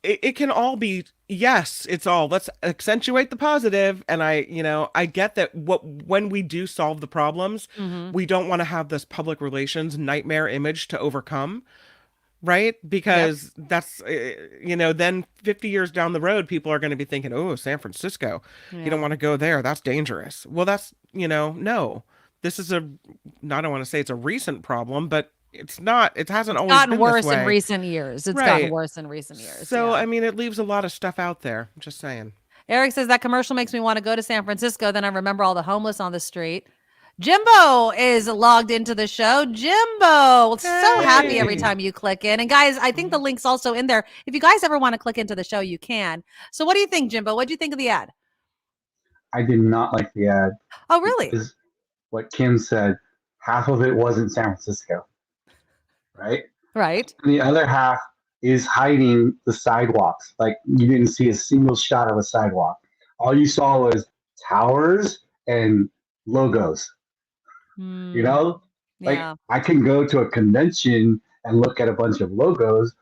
it can all be, yes, it's all, let's accentuate the positive. And I get that when we do solve the problems, we don't want to have this public relations nightmare image to overcome. Right? Because that's, then 50 years down the road, people are going to be thinking, oh, San Francisco, you don't want to go there. That's dangerous. Well, that's, no, this is I don't want to say it's a recent problem, but it's not, it hasn't always gotten been worse this way. in recent years. It's gotten worse in recent years. So, I mean, it leaves a lot of stuff out there. I'm just saying. Eric says that commercial makes me want to go to San Francisco. Then I remember all the homeless on the street. Jimbo is logged into the show. Jimbo, so happy every time you click in. And guys, I think the link's also in there. If you guys ever want to click into the show, you can. So what do you think, Jimbo? What do you think of the ad? I did not like the ad. Oh, really? Because what Kim said, half of it wasn't San Francisco, right? Right. And the other half is hiding the sidewalks. Like, you didn't see a single shot of a sidewalk. All you saw was towers and logos. Like, I can go to a convention and look at a bunch of logos,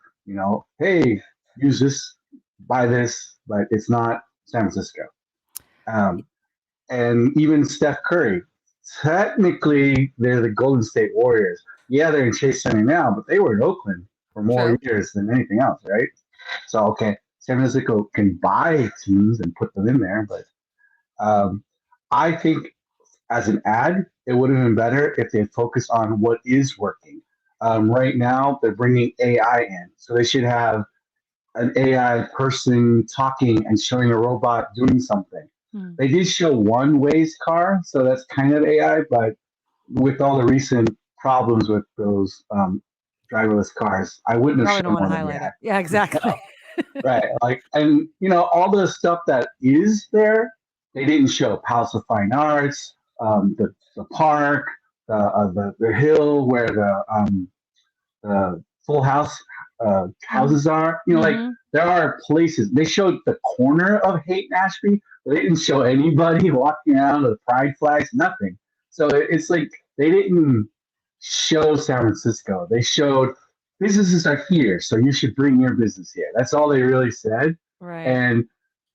hey, use this, buy this, but it's not San Francisco. And even Steph Curry, technically they're the Golden State Warriors. Yeah, they're in Chase Center now, but they were in Oakland for more years than anything else, right? So, okay, San Francisco can buy teams and put them in there, but I think as an ad, it would have been better if they focused on what is working. Right now, they're bringing AI in. So they should have an AI person talking and showing a robot doing something. They did show one Waze car, so that's kind of AI, but with all the recent problems with those driverless cars, I wouldn't have shown one of that. Yeah, exactly. Right. Like, and, all the stuff that is there, they didn't show. Palace of Fine Arts, the park, the hill where the Full House houses are. Like, there are places. They showed the corner of Haight and Ashby, but they didn't show anybody walking around with pride flags, nothing. So it's like they didn't show San Francisco. They showed businesses are here, so you should bring your business here. That's all they really said. Right. And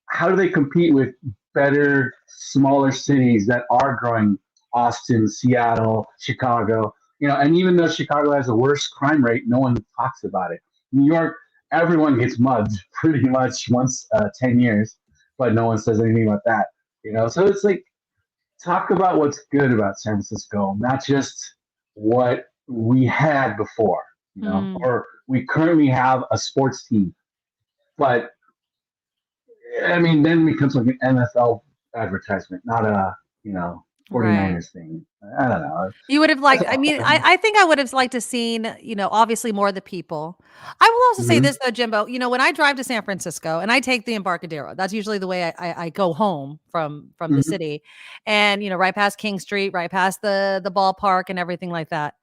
how do they compete with better, smaller cities that are growing? Austin, Seattle, Chicago, and even though Chicago has the worst crime rate, no one talks about it. New York, everyone gets mugged pretty much once 10 years, but no one says anything about that, So it's like, talk about what's good about San Francisco, not just what we had before, or we currently have a sports team. But, I mean, then it becomes like an NFL advertisement, not a, 49ers thing. I don't know. You would have liked, I think I would have liked to seen, obviously more of the people. I will also say this though, Jimbo, when I drive to San Francisco and I take the Embarcadero, that's usually the way I go home from the city, and, right past King Street, right past the ballpark and everything like that.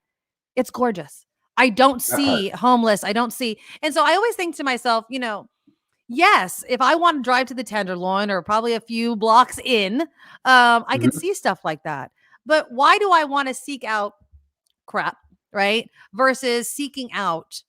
It's gorgeous. I don't see homeless. I don't see. And so I always think to myself, yes, if I want to drive to the Tenderloin or probably a few blocks in, I can see stuff like that. But why do I want to seek out crap, right? Versus seeking out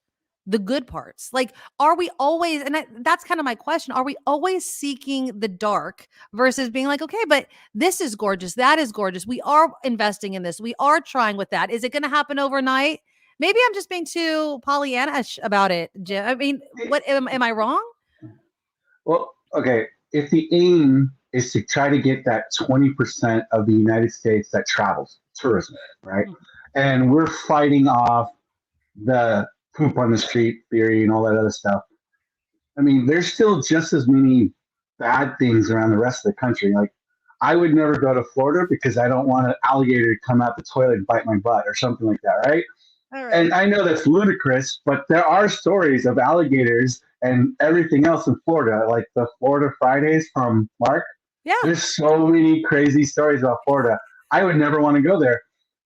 the good parts? Like, are we always, and that's kind of my question, are we always seeking the dark versus being like, okay, but this is gorgeous, that is gorgeous, we are investing in this, we are trying with that. Is it going to happen overnight? Maybe I'm just being too Pollyanna-ish about it, Jim. I mean, what am I wrong? Well, okay, if the aim is to try to get that 20% of the United States that travels, tourism, right? And we're fighting off the poop on the street theory and all that other stuff. I mean, there's still just as many bad things around the rest of the country. Like, I would never go to Florida because I don't want an alligator to come out the toilet and bite my butt or something like that, right? All right. And I know that's ludicrous, but there are stories of alligators and everything else in Florida, like the Florida Fridays from Mark. Yeah. There's so many crazy stories about Florida. I would never want to go there.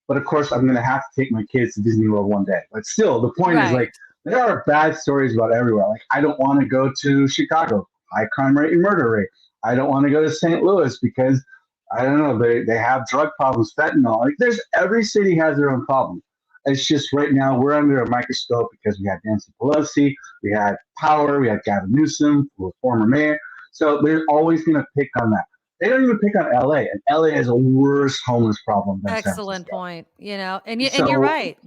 But of course, I'm going to have to take my kids to Disney World one day. But still, the point is, like, there are bad stories about everywhere. Like, I don't want to go to Chicago, high crime rate and murder rate. I don't want to go to St. Louis because, I don't know, they have drug problems, fentanyl. Like, every city has their own problem. It's just right now we're under a microscope because we had Nancy Pelosi, we had Power, we had Gavin Newsom, who was former mayor. So they're always going to pick on that. They don't even pick on LA, and LA has a worse homeless problem than San Excellent Francisco. point. You know, and you're right.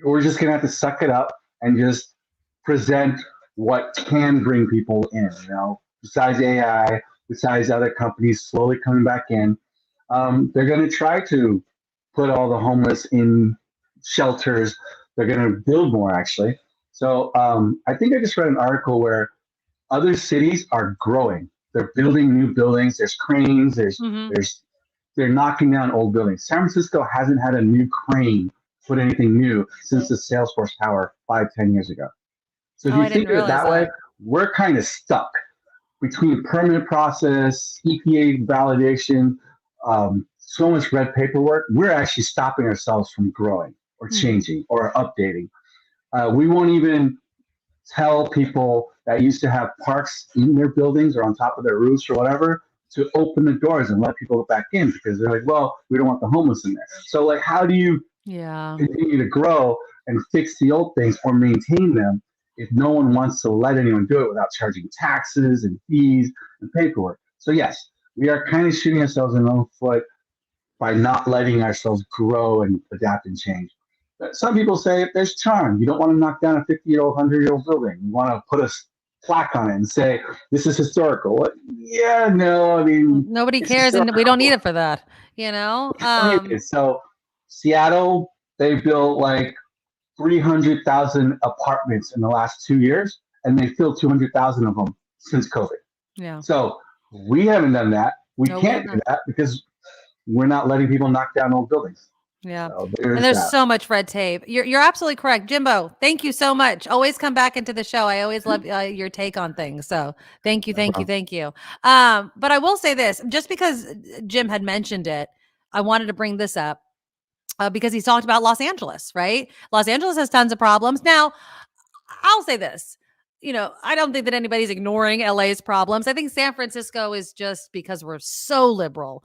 We're just going to have to suck it up and just present what can bring people in, you know, besides AI, besides other companies slowly coming back in. They're going to try to put all the homeless in shelters. They're going to build more, actually. So I think I just read an article where other cities are growing. They're building new buildings. There's cranes. They're knocking down old buildings. San Francisco hasn't had a new crane put anything new since the Salesforce Tower 5-10 years ago. So if you think of it that way, we're kind of stuck between permanent process, EPA validation, so much red paperwork. We're actually stopping ourselves from growing or changing or updating. We won't even tell people that used to have parks in their buildings or on top of their roofs or whatever to open the doors and let people back in because they're like, well, we don't want the homeless in there. So like, how do you continue to grow and fix the old things or maintain them if no one wants to let anyone do it without charging taxes and fees and paperwork? So yes, we are kind of shooting ourselves in the own foot by not letting ourselves grow and adapt and change. But some people say there's charm. You don't want to knock down a 50-year-old, 100-year-old building. You want to put a plaque on it and say, this is historical. What? Yeah, no, I mean. Nobody cares historical. And we don't need it for that, you know? So Seattle, they built like 300,000 apartments in the last 2 years, and they filled 200,000 of them since COVID. Yeah. So we haven't done that. We can't do that because we're not letting people knock down old buildings. Yeah. So and there's so much red tape. You're absolutely correct. Jimbo, thank you so much. Always come back into the show. I always love your take on things. So thank you. But I will say this, just because Jim had mentioned it, I wanted to bring this up because he's talked about Los Angeles, right? Los Angeles has tons of problems. Now, I'll say this. You know, I don't think that anybody's ignoring LA's problems. I think San Francisco is just because we're so liberal.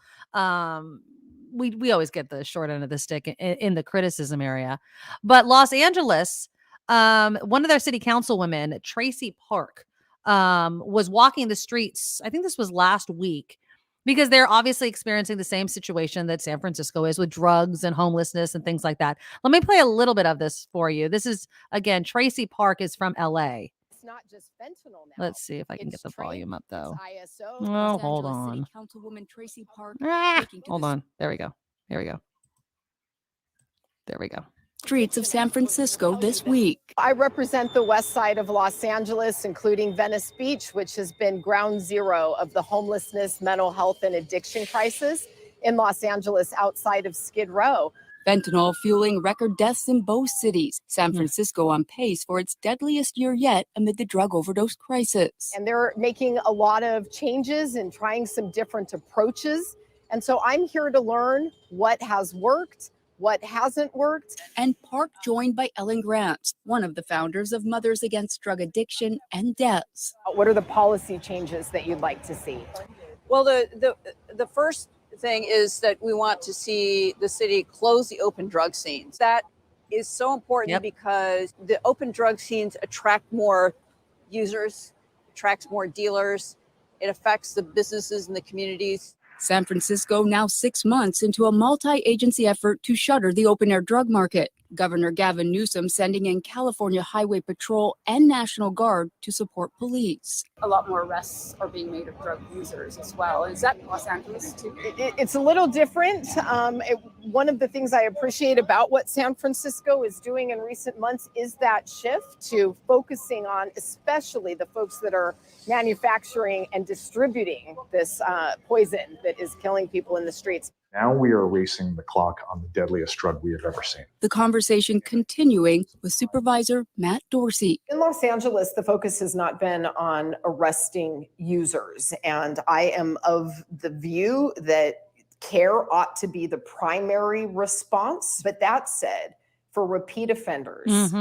We always get the short end of the stick in the criticism area. But Los Angeles, one of their city councilwomen, Tracy Park, was walking the streets. I think this was last week because they're obviously experiencing the same situation that San Francisco is with drugs and homelessness and things like that. Let me play a little bit of this for you. This is, again, Tracy Park is from LA. It's not just fentanyl now. Let's see if I can get the volume up, though. Oh, hold on. Councilwoman Tracy Park. Hold on. There we go. Here we go. There we go. Streets of San Francisco this week. I represent the west side of Los Angeles, including Venice Beach, which has been ground zero of the homelessness, mental health, and addiction crisis in Los Angeles outside of Skid Row. Fentanyl fueling record deaths in both cities. San Francisco on pace for its deadliest year yet amid the drug overdose crisis. And they're making a lot of changes and trying some different approaches. And so I'm here to learn what has worked, what hasn't worked. And Park joined by Ellen Grant, one of the founders of Mothers Against Drug Addiction and Deaths. What are the policy changes that you'd like to see? Well, the first thing is that we want to see the city close the open drug scenes. That is so important because the open drug scenes attract more users, attracts more dealers. It affects the businesses and the communities. San Francisco now 6 months into a multi-agency effort to shutter the open-air drug market. Governor Gavin Newsom sending in California Highway Patrol and National Guard to support police. A lot more arrests are being made of drug users as well. Is that Los Angeles too? It's a little different. One of the things I appreciate about what San Francisco is doing in recent months is that shift to focusing on especially the folks that are manufacturing and distributing this poison that is killing people in the streets. Now we are racing the clock on the deadliest drug we have ever seen. The conversation continuing with Supervisor Matt Dorsey. In Los Angeles, the focus has not been on arresting users. And I am of the view that care ought to be the primary response. But that said, for repeat offenders,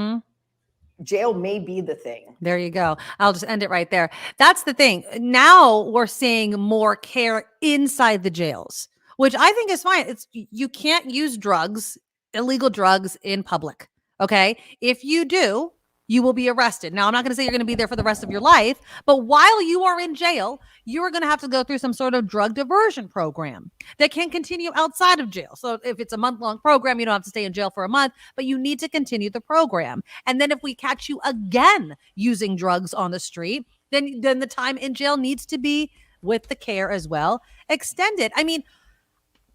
jail may be the thing. There you go. I'll just end it right there. That's the thing. Now we're seeing more care inside the jails, which I think is fine. You can't use drugs, illegal drugs in public. Okay. If you do, you will be arrested. Now, I'm not going to say you're going to be there for the rest of your life, but while you are in jail, you're going to have to go through some sort of drug diversion program that can continue outside of jail. So if it's a month-long program, you don't have to stay in jail for a month, but you need to continue the program. And then if we catch you again using drugs on the street, then the time in jail needs to be, with the care as well, extended. I mean,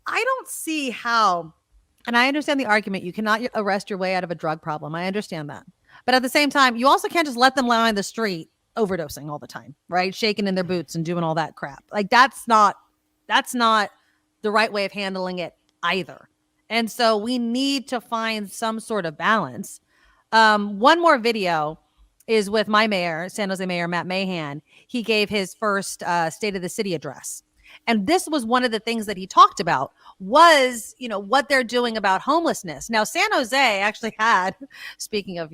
I don't see how, and I understand the argument, you cannot arrest your way out of a drug problem. I understand that. But at the same time, you also can't just let them lie on the street overdosing all the time, right? Shaking in their boots and doing all that crap. Like that's not the right way of handling it either. And so we need to find some sort of balance. One more video is with my mayor, San Jose Mayor Matt Mahan. He gave his first State of the City address. And this was one of the things that he talked about was, what they're doing about homelessness. Now, San Jose actually had, speaking of,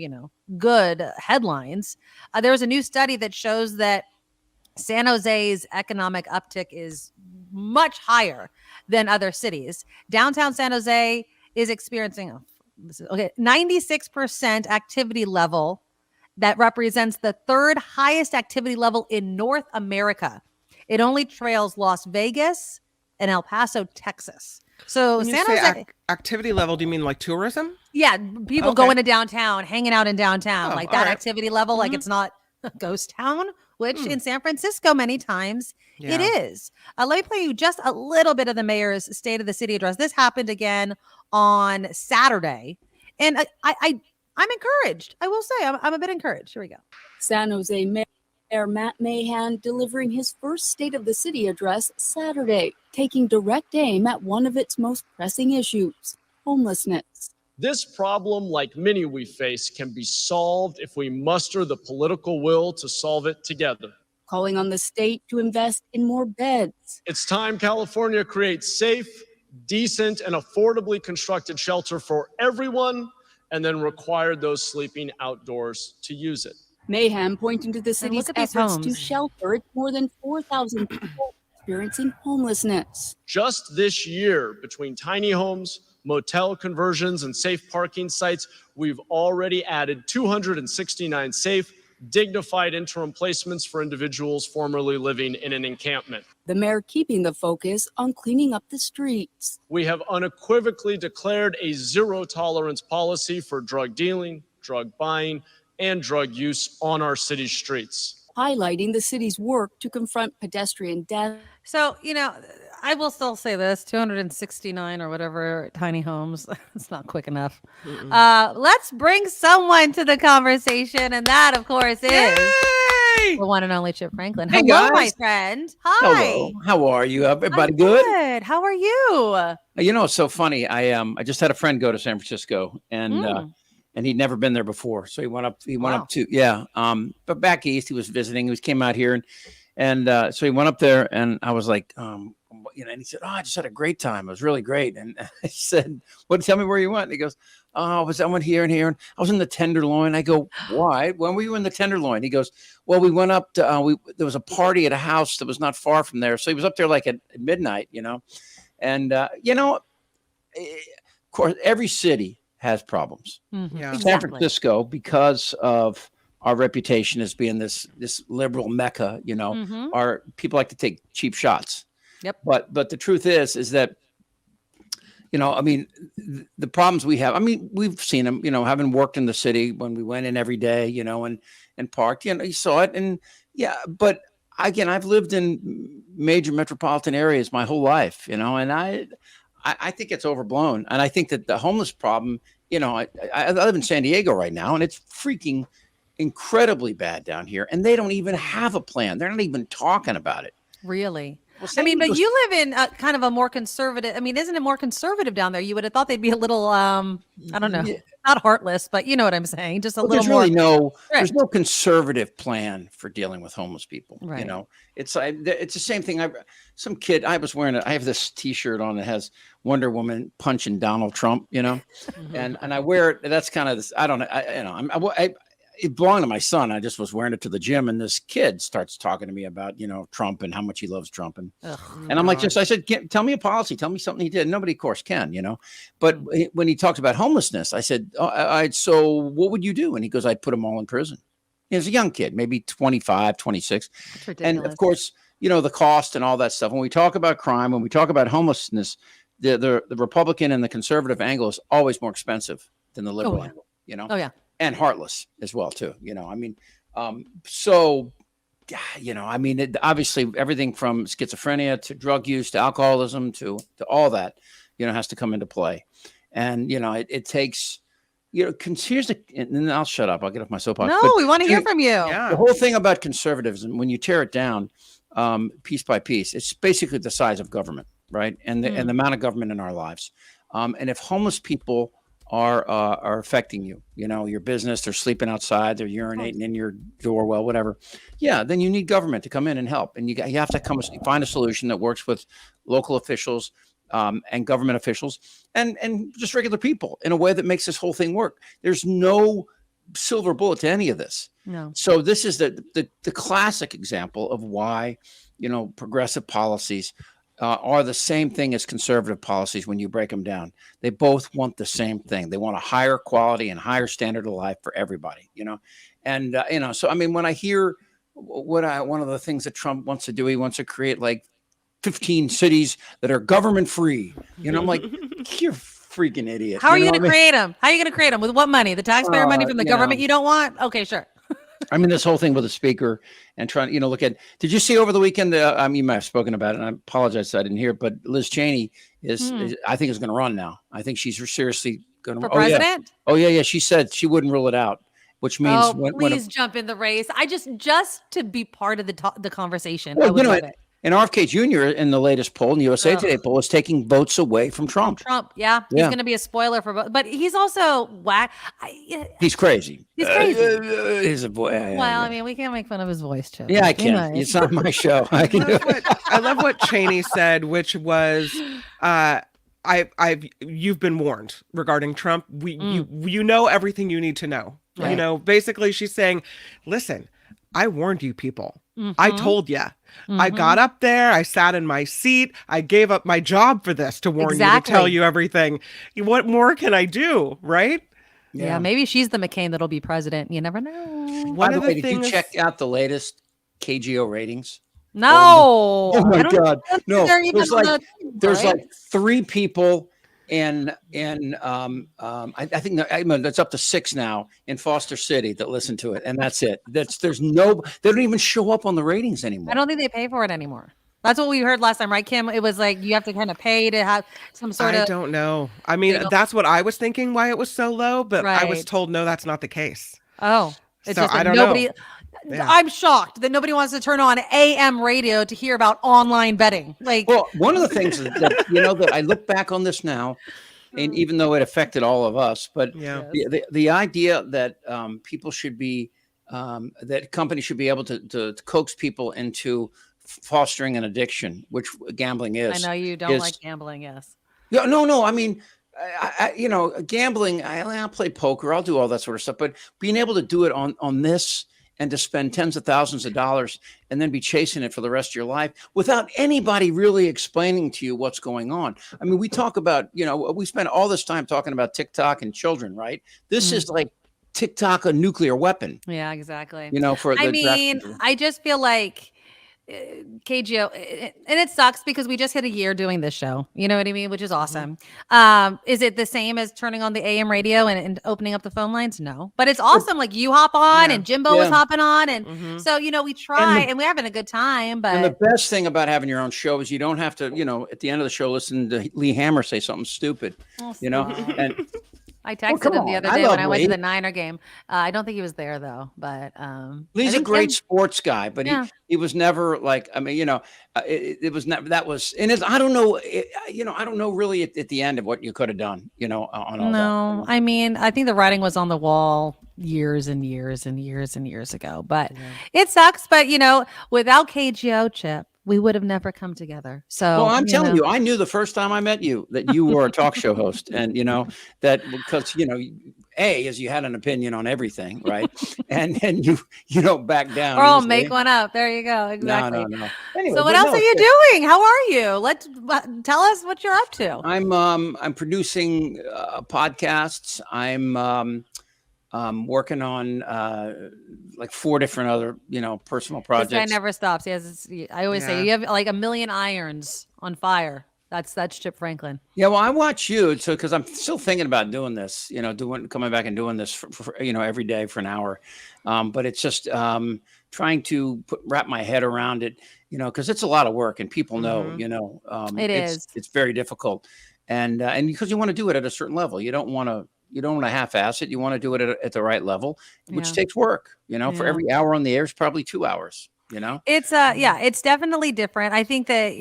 good headlines, there was a new study that shows that San Jose's economic uptick is much higher than other cities. Downtown San Jose is experiencing 96% activity level. That represents the third highest activity level in North America. It only trails Las Vegas and El Paso, Texas. So when San you say Jose activity level, do you mean like tourism? Yeah, people going to downtown, hanging out in downtown, like that activity level. Like it's not a ghost town, which in San Francisco many titimes it is. Let me play you just a little bit of the mayor's State of the City address. This happened again on Saturday, and I'm encouraged. I will say I'm a bit encouraged. Here we go. San Jose Mayor Matt Mahan delivering his first State of the City address Saturday, taking direct aim at one of its most pressing issues, homelessness. This problem, like many we face, can be solved if we muster the political will to solve it together. Calling on the state to invest in more beds. It's time California creates safe, decent, and affordably constructed shelter for everyone, and then required those sleeping outdoors to use it. Mahan pointing to the city's efforts to shelter its more than 4,000 people experiencing homelessness. Just this year, between tiny homes, motel conversions, and safe parking sites, we've already added 269 safe, dignified interim placements for individuals formerly living in an encampment. The mayor keeping the focus on cleaning up the streets. We have unequivocally declared a zero-tolerance policy for drug dealing, drug buying, and drug use on our city streets. Highlighting the city's work to confront pedestrian death. So, I will still say this, 269 or whatever tiny homes. It's not quick enough. Let's bring someone to the conversation. And that, of course, is the one and only Chip Franklin. Hey, Hello, guys. my friend. Hi. Hello. How are you? Everybody I'm good? Good. How are you? It's so funny. I just had a friend go to San Francisco and he'd never been there before. So he went up but back east, he was visiting. He came out here and so he went up there and I was like, and he said, I just had a great time. It was really great. And I said, tell me where you went? And he goes, I went here and here. And I was in the Tenderloin. I go, why? When were you in the Tenderloin? He goes, well, we went up to, there was a party at a house that was not far from there. So he was up there like at midnight, and, of course, every city has problems. San Francisco, because of our reputation as being this liberal mecca, our people like to take cheap shots. Yep. But the truth is that I mean, the problems we have, I mean, we've seen them, having worked in the city when we went in every day, and parked, you saw it. And yeah, but again, I've lived in major metropolitan areas my whole life, and I think it's overblown. And I think that the homeless problem, I live in San Diego right now, and it's freaking incredibly bad down here. And they don't even have a plan. They're not even talking about it. Really? Well, I mean, but you live in kind of a more conservative. I mean, isn't it more conservative down there? You would have thought they'd be a little, I don't know, not heartless, but you know what I'm saying. Just a little more. There's no conservative plan for dealing with homeless people. Right. It's the same thing. Some kid, I have this T-shirt on that has Wonder Woman punching Donald Trump. And I wear it. That's kind of this. I don't know. It belonged to my son. I just was wearing it to the gym, and this kid starts talking to me about, Trump and how much he loves Trump. And I'm like, I said, tell me a policy, tell me something he did. Nobody, of course, can, but when he talks about homelessness, I said, so what would you do? And he goes, I'd put them all in prison. He's a young kid, maybe 25, 26. And of course, the cost and all that stuff. When we talk about crime, when we talk about homelessness, the Republican and the conservative angle is always more expensive than the liberal angle, Oh, yeah. And heartless as well, too. Obviously everything from schizophrenia to drug use to alcoholism to all that, has to come into play. And, it takes, here's and then I'll shut up. I'll get off my soapbox. No, we want to hear from you. The whole thing about conservatism, when you tear it down piece by piece, it's basically the size of government, right? And the amount of government in our lives. And if homeless people are affecting you, your business, they're sleeping outside, they're urinating in your doorwell, whatever. Yeah. Then you need government to come in and help. And you have to find a solution that works with local officials and government officials and just regular people in a way that makes this whole thing work. There's no silver bullet to any of this. No. So this is the classic example of why, progressive policies are the same thing as conservative policies when you break them down. They both want the same thing. They want a higher quality and higher standard of life for everybody, And, so, I mean, when I hear one of the things that Trump wants to do, he wants to create like 15 cities that are government free. I'm like, you're a freaking idiot. How are you going to create them? How are you going to create them? With what money? The taxpayer money from the government you don't want? Okay, sure. I mean, this whole thing with the speaker and trying, look at, did you see over the weekend, you might have spoken about it, and I apologize I didn't hear it, but Liz Cheney I think is going to run now. I think she's seriously going to run. For president? Oh, yeah. She said she wouldn't rule it out, which means. Please jump in the race. I just to be part of the conversation. Well, I would love it. And RFK Jr. in the latest poll, in the USA Today poll, is taking votes away from Trump. Yeah. He's going to be a spoiler for both. But he's also whack. He's crazy. He's crazy. He's a boy. Well, I mean, we can't make fun of his voice, Chip. Yeah, I can. It's not my show. I can do it. I love what Cheney said, which was, you've been warned regarding Trump. You know everything you need to know. Right. Basically she's saying, listen, I warned you people. I told you. I got up there. I sat in my seat. I gave up my job for this to warn you, to tell you everything. What more can I do? Right? Yeah. Maybe she's the McCain that'll be president. You never know. By the way, did you check out the latest KGO ratings? No. Oh my God. No. There's like 3 people and I think that's up to 6 now in Foster City that listen to it, and that's it. They don't even show up on the ratings anymore. I don't think they pay for it anymore. That's what we heard last time, right, Kim? It was like you have to kind of pay to have some sort of. I don't know. I mean, that's what I was thinking why it was so low, but I was told no, that's not the case. Oh, it's so just I don't know. Yeah. I'm shocked that nobody wants to turn on AM radio to hear about online betting. Well, one of the things that that I look back on this now, and even though it affected all of us, but the idea that people should be, that companies should be able to coax people into fostering an addiction, which gambling is. I know you don't like gambling. Yes. No. I mean, gambling. I'll play poker. I'll do all that sort of stuff. But being able to do it on this. And to spend tens of thousands of dollars and then be chasing it for the rest of your life without anybody really explaining to you what's going on. I mean, we talk about, we spend all this time talking about TikTok and children, right? This is like TikTok, a nuclear weapon. Yeah, exactly. I just feel like KGO, and it sucks because we just hit a year doing this show. You know what I mean? Which is awesome. Is it the same as turning on the AM radio and opening up the phone lines? No, but it's awesome. Like you hop on and Jimbo was hopping on. And so, we try and we're having a good time. But and the best thing about having your own show is you don't have to, at the end of the show, listen to Lee Hammer say something stupid, and I texted him the other day when I went to the Niner game. I don't think he was there though, but Lee's a great sports guy, but he was never like, it was never, that was, and I don't know, I don't know really at the end of what you could have done, on all that. I mean, I think the writing was on the wall years and years and years and years ago, but it sucks. But, without KGO, Chip, we would have never come together. So, well, I'm telling you, I knew the first time I met you that you were a talk show host, and that because as you had an opinion on everything, right? and you don't back down. Or I'll make one up. There you go. Exactly. No. Anyway, so what else are you doing? How are you? Let's tell us what you're up to. I'm producing podcasts. I'm working on like 4 different other, personal projects. This guy never stops. I always say you have like a million irons on fire. That's Chip Franklin. Yeah, well, I watch you because I'm still thinking about doing this. Coming back and doing this for every day for an hour. But it's just trying to wrap my head around it. Because it's a lot of work, and people know. It's very difficult, and because you want to do it at a certain level, you don't want to half-ass it. You want to do it at the right level, which takes work. For every hour on the air is probably 2 hours. It's it's definitely different. I think that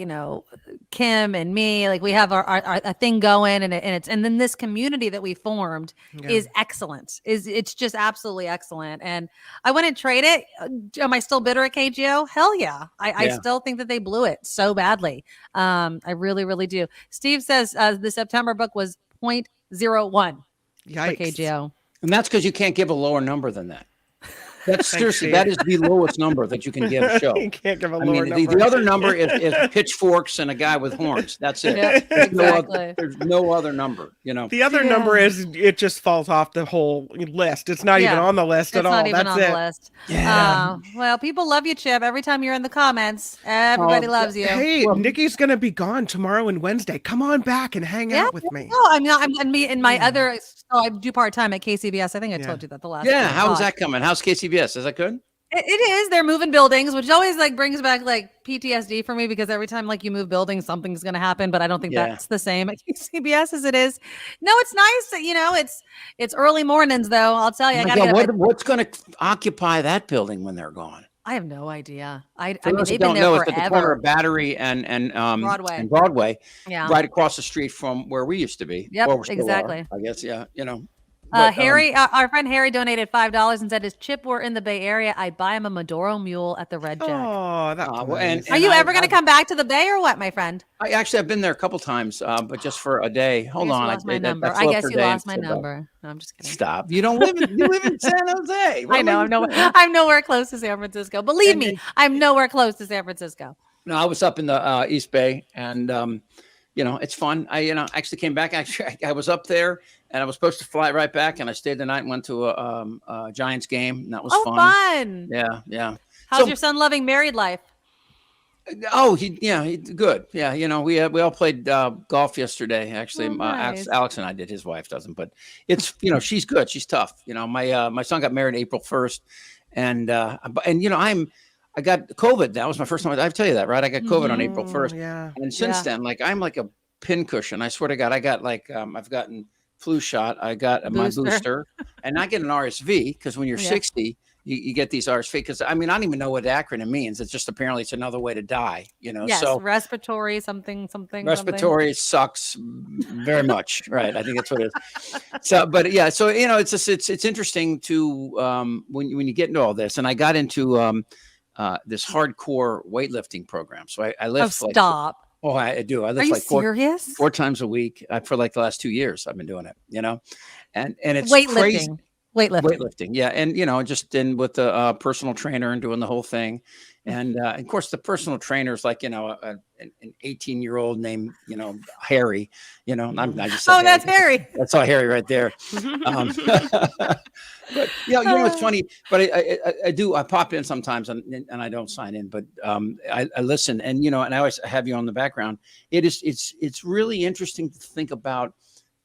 Kim and me, like we have our thing going, and then this community that we formed is excellent. It's just absolutely excellent. And I wouldn't trade it. Am I still bitter at KGO? Hell yeah. I still think that they blew it so badly. I really, really do. Steve says the September book was 0.01. Yikes. For KGO. And that's because you can't give a lower number than that. That's seriously, that is the lowest number that you can give a show. You can't give a lower number. The other number is pitchforks and a guy with horns. That's it. Yeah, exactly. There's no other number, The other number is it just falls off the whole list. It's not even on the list at all. It's not even on the list. Yeah. Well, people love you, Chip. Every time you're in the comments, everybody loves you. Hey, Nikki's going to be gone tomorrow and Wednesday. Come on back and hang out with me. No, I'm not. I'm in my other. So I do part-time at KCBS. I think I told you that the last. Yeah. How is that coming? How's KCBS? Is that good? It is. They're moving buildings, which always brings back PTSD for me because every time you move buildings, something's going to happen. But I don't think that's the same at KCBS as it is. No, it's nice that it's early mornings though. I'll tell you. What's going to occupy that building when they're gone? I have no idea. I mean, they've been there forever. It's at the corner of Battery and Broadway, right across the street from where we used to be. Yep, exactly. I guess, Harry, our friend Harry donated $5 and said, "If Chip were in the Bay Area, I'd buy him a Medoro mule at the Red Jack." Oh, that's nice. Are you ever going to come back to the Bay or what, my friend? I've been there a couple times, but just for a day. Hold on, lost my number. I guess you lost my number. No, I'm just kidding. Stop. You don't live in San Jose. I know. I'm nowhere close to San Francisco. Believe me, I'm nowhere close to San Francisco. No, I was up in the East Bay, and it's fun. I actually came back. Actually, I was up there, and I was supposed to fly right back, and I stayed the night and went to a Giants game, and that was fun. Yeah. How's your son loving married life? Oh, he good. Yeah, we all played golf yesterday. Actually, nice. Alex and I did. His wife doesn't, but it's she's good. She's tough. My son got married April 1st, and I got COVID. That was my first time. I tell you that, right? I got COVID on April 1st. Yeah. And since then, I'm like a pincushion. I swear to God, I got I've gotten flu shot. I got my booster, and I get an RSV because when you're 60, you get these RSV. Because I don't even know what the acronym means. It's just apparently it's another way to die. Yes, so respiratory something. Respiratory sucks very much, right? I think that's what it is. So, but yeah, so it's just it's interesting to when you get into all this, and I got into this hardcore weightlifting program. So I lift I do. I lift four times a week for the last 2 years. I've been doing it, and it's weightlifting. crazy. Weightlifting, yeah, and just in with the personal trainer and doing the whole thing, and of course the personal trainer is like an 18-year-old named Harry, I just said that's Harry. That's all Harry right there. But it's funny, but I pop in sometimes and I don't sign in, but I listen, and and I always have you on the background. It's really interesting to think about.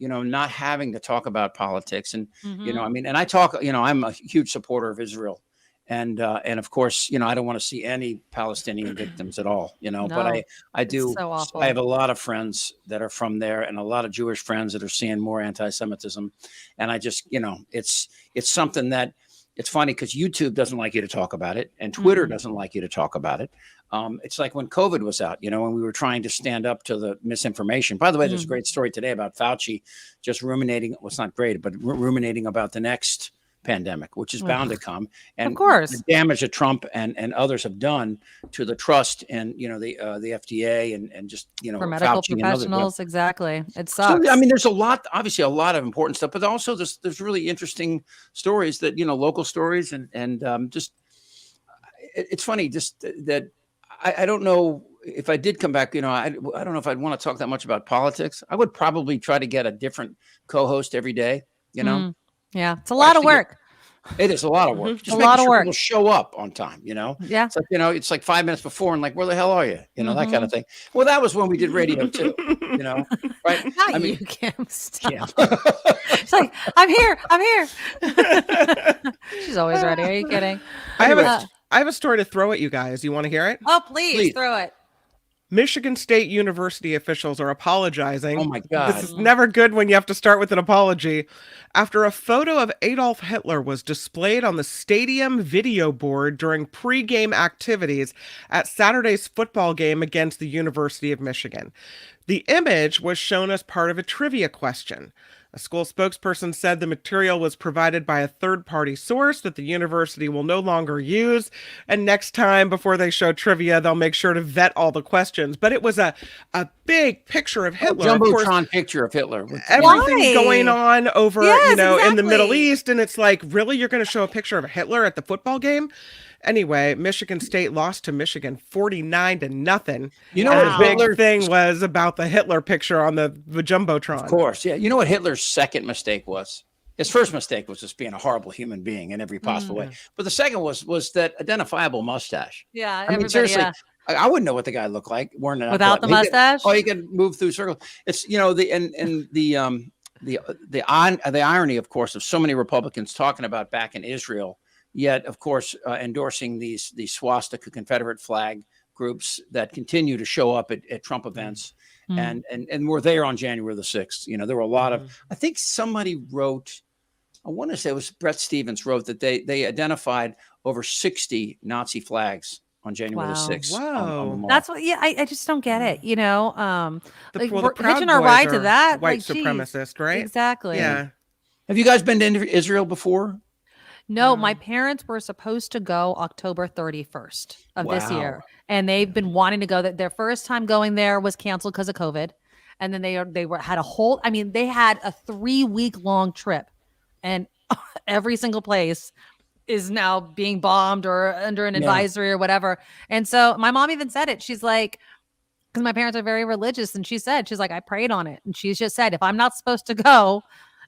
Not having to talk about politics, and and I talk. I'm a huge supporter of Israel, and of course, I don't want to see any Palestinian victims at all. But I do. So awful. I have a lot of friends that are from there, and a lot of Jewish friends that are seeing more anti-Semitism, and I just, it's something that. It's funny because YouTube doesn't like you to talk about it, and Twitter doesn't like you to talk about it. It's like when COVID was out, when we were trying to stand up to the misinformation. By the way, there's a great story today about Fauci just ruminating. Well, it's not great, but ruminating about the next pandemic, which is bound to come. And of course, the damage that Trump and others have done to the trust and, the FDA and just, for medical Fauci professionals. Exactly. It sucks. So, there's obviously a lot of important stuff, but also there's really interesting stories that, local stories and just, it's funny just that I don't know if I did come back, I don't know if I'd want to talk that much about politics. I would probably try to get a different co-host every day, Yeah. It's a lot of work. It is a lot of work. Just a lot of work. People show up on time, Yeah. It's like, it's like 5 minutes before and like, where the hell are you? That kind of thing. Well, that was when we did radio too, right? Not you, Kim. Stop. Yeah. It's like, I'm here. She's always ready. Are you kidding? I have a story to throw at you guys. You want to hear it? Oh, please throw it. Michigan State University officials are apologizing. Oh my God. This is never good when you have to start with an apology. After a photo of Adolf Hitler was displayed on the stadium video board during pregame activities at Saturday's football game against the University of Michigan. The image was shown as part of a trivia question. A school spokesperson said the material was provided by a third-party source that the university will no longer use, and next time before they show trivia, they'll make sure to vet all the questions. But it was a big picture of Hitler. Jumbotron picture of Hitler. Everything going on over, in the Middle East, and it's like, really, you're going to show a picture of Hitler at the football game? Anyway, Michigan State lost to Michigan 49-0. The big thing was about the Hitler picture on the Jumbotron. Of course, yeah. You know what Hitler's second mistake was? His first mistake was just being a horrible human being in every possible way. But the second was that identifiable mustache. Yeah, I mean, seriously, I wouldn't know what the guy looked like wearing it without the mustache. He could move through circles. It's the irony, of course, of so many Republicans talking about back in Israel. Yet, of course, endorsing these swastika Confederate flag groups that continue to show up at Trump events, and were there on January the 6th. There were a lot of. I think somebody wrote. I want to say it was Brett Stevens wrote that they identified over 60 Nazi flags on January the 6th. Wow, that's what. Yeah, I just don't get it. The we're Proud hitching our Boys ride to are that. white supremacist, right? Exactly. Yeah. Have you guys been to Israel before? No, my parents were supposed to go October 31st of this year, and they've been wanting to go. Their first time going there was canceled because of COVID, and then they had a whole. I mean, they had a 3-week long trip, and every single place is now being bombed or under an advisory or whatever. And so my mom even said it. She's like, because my parents are very religious, and she's like, I prayed on it, and she's just said, if I'm not supposed to go.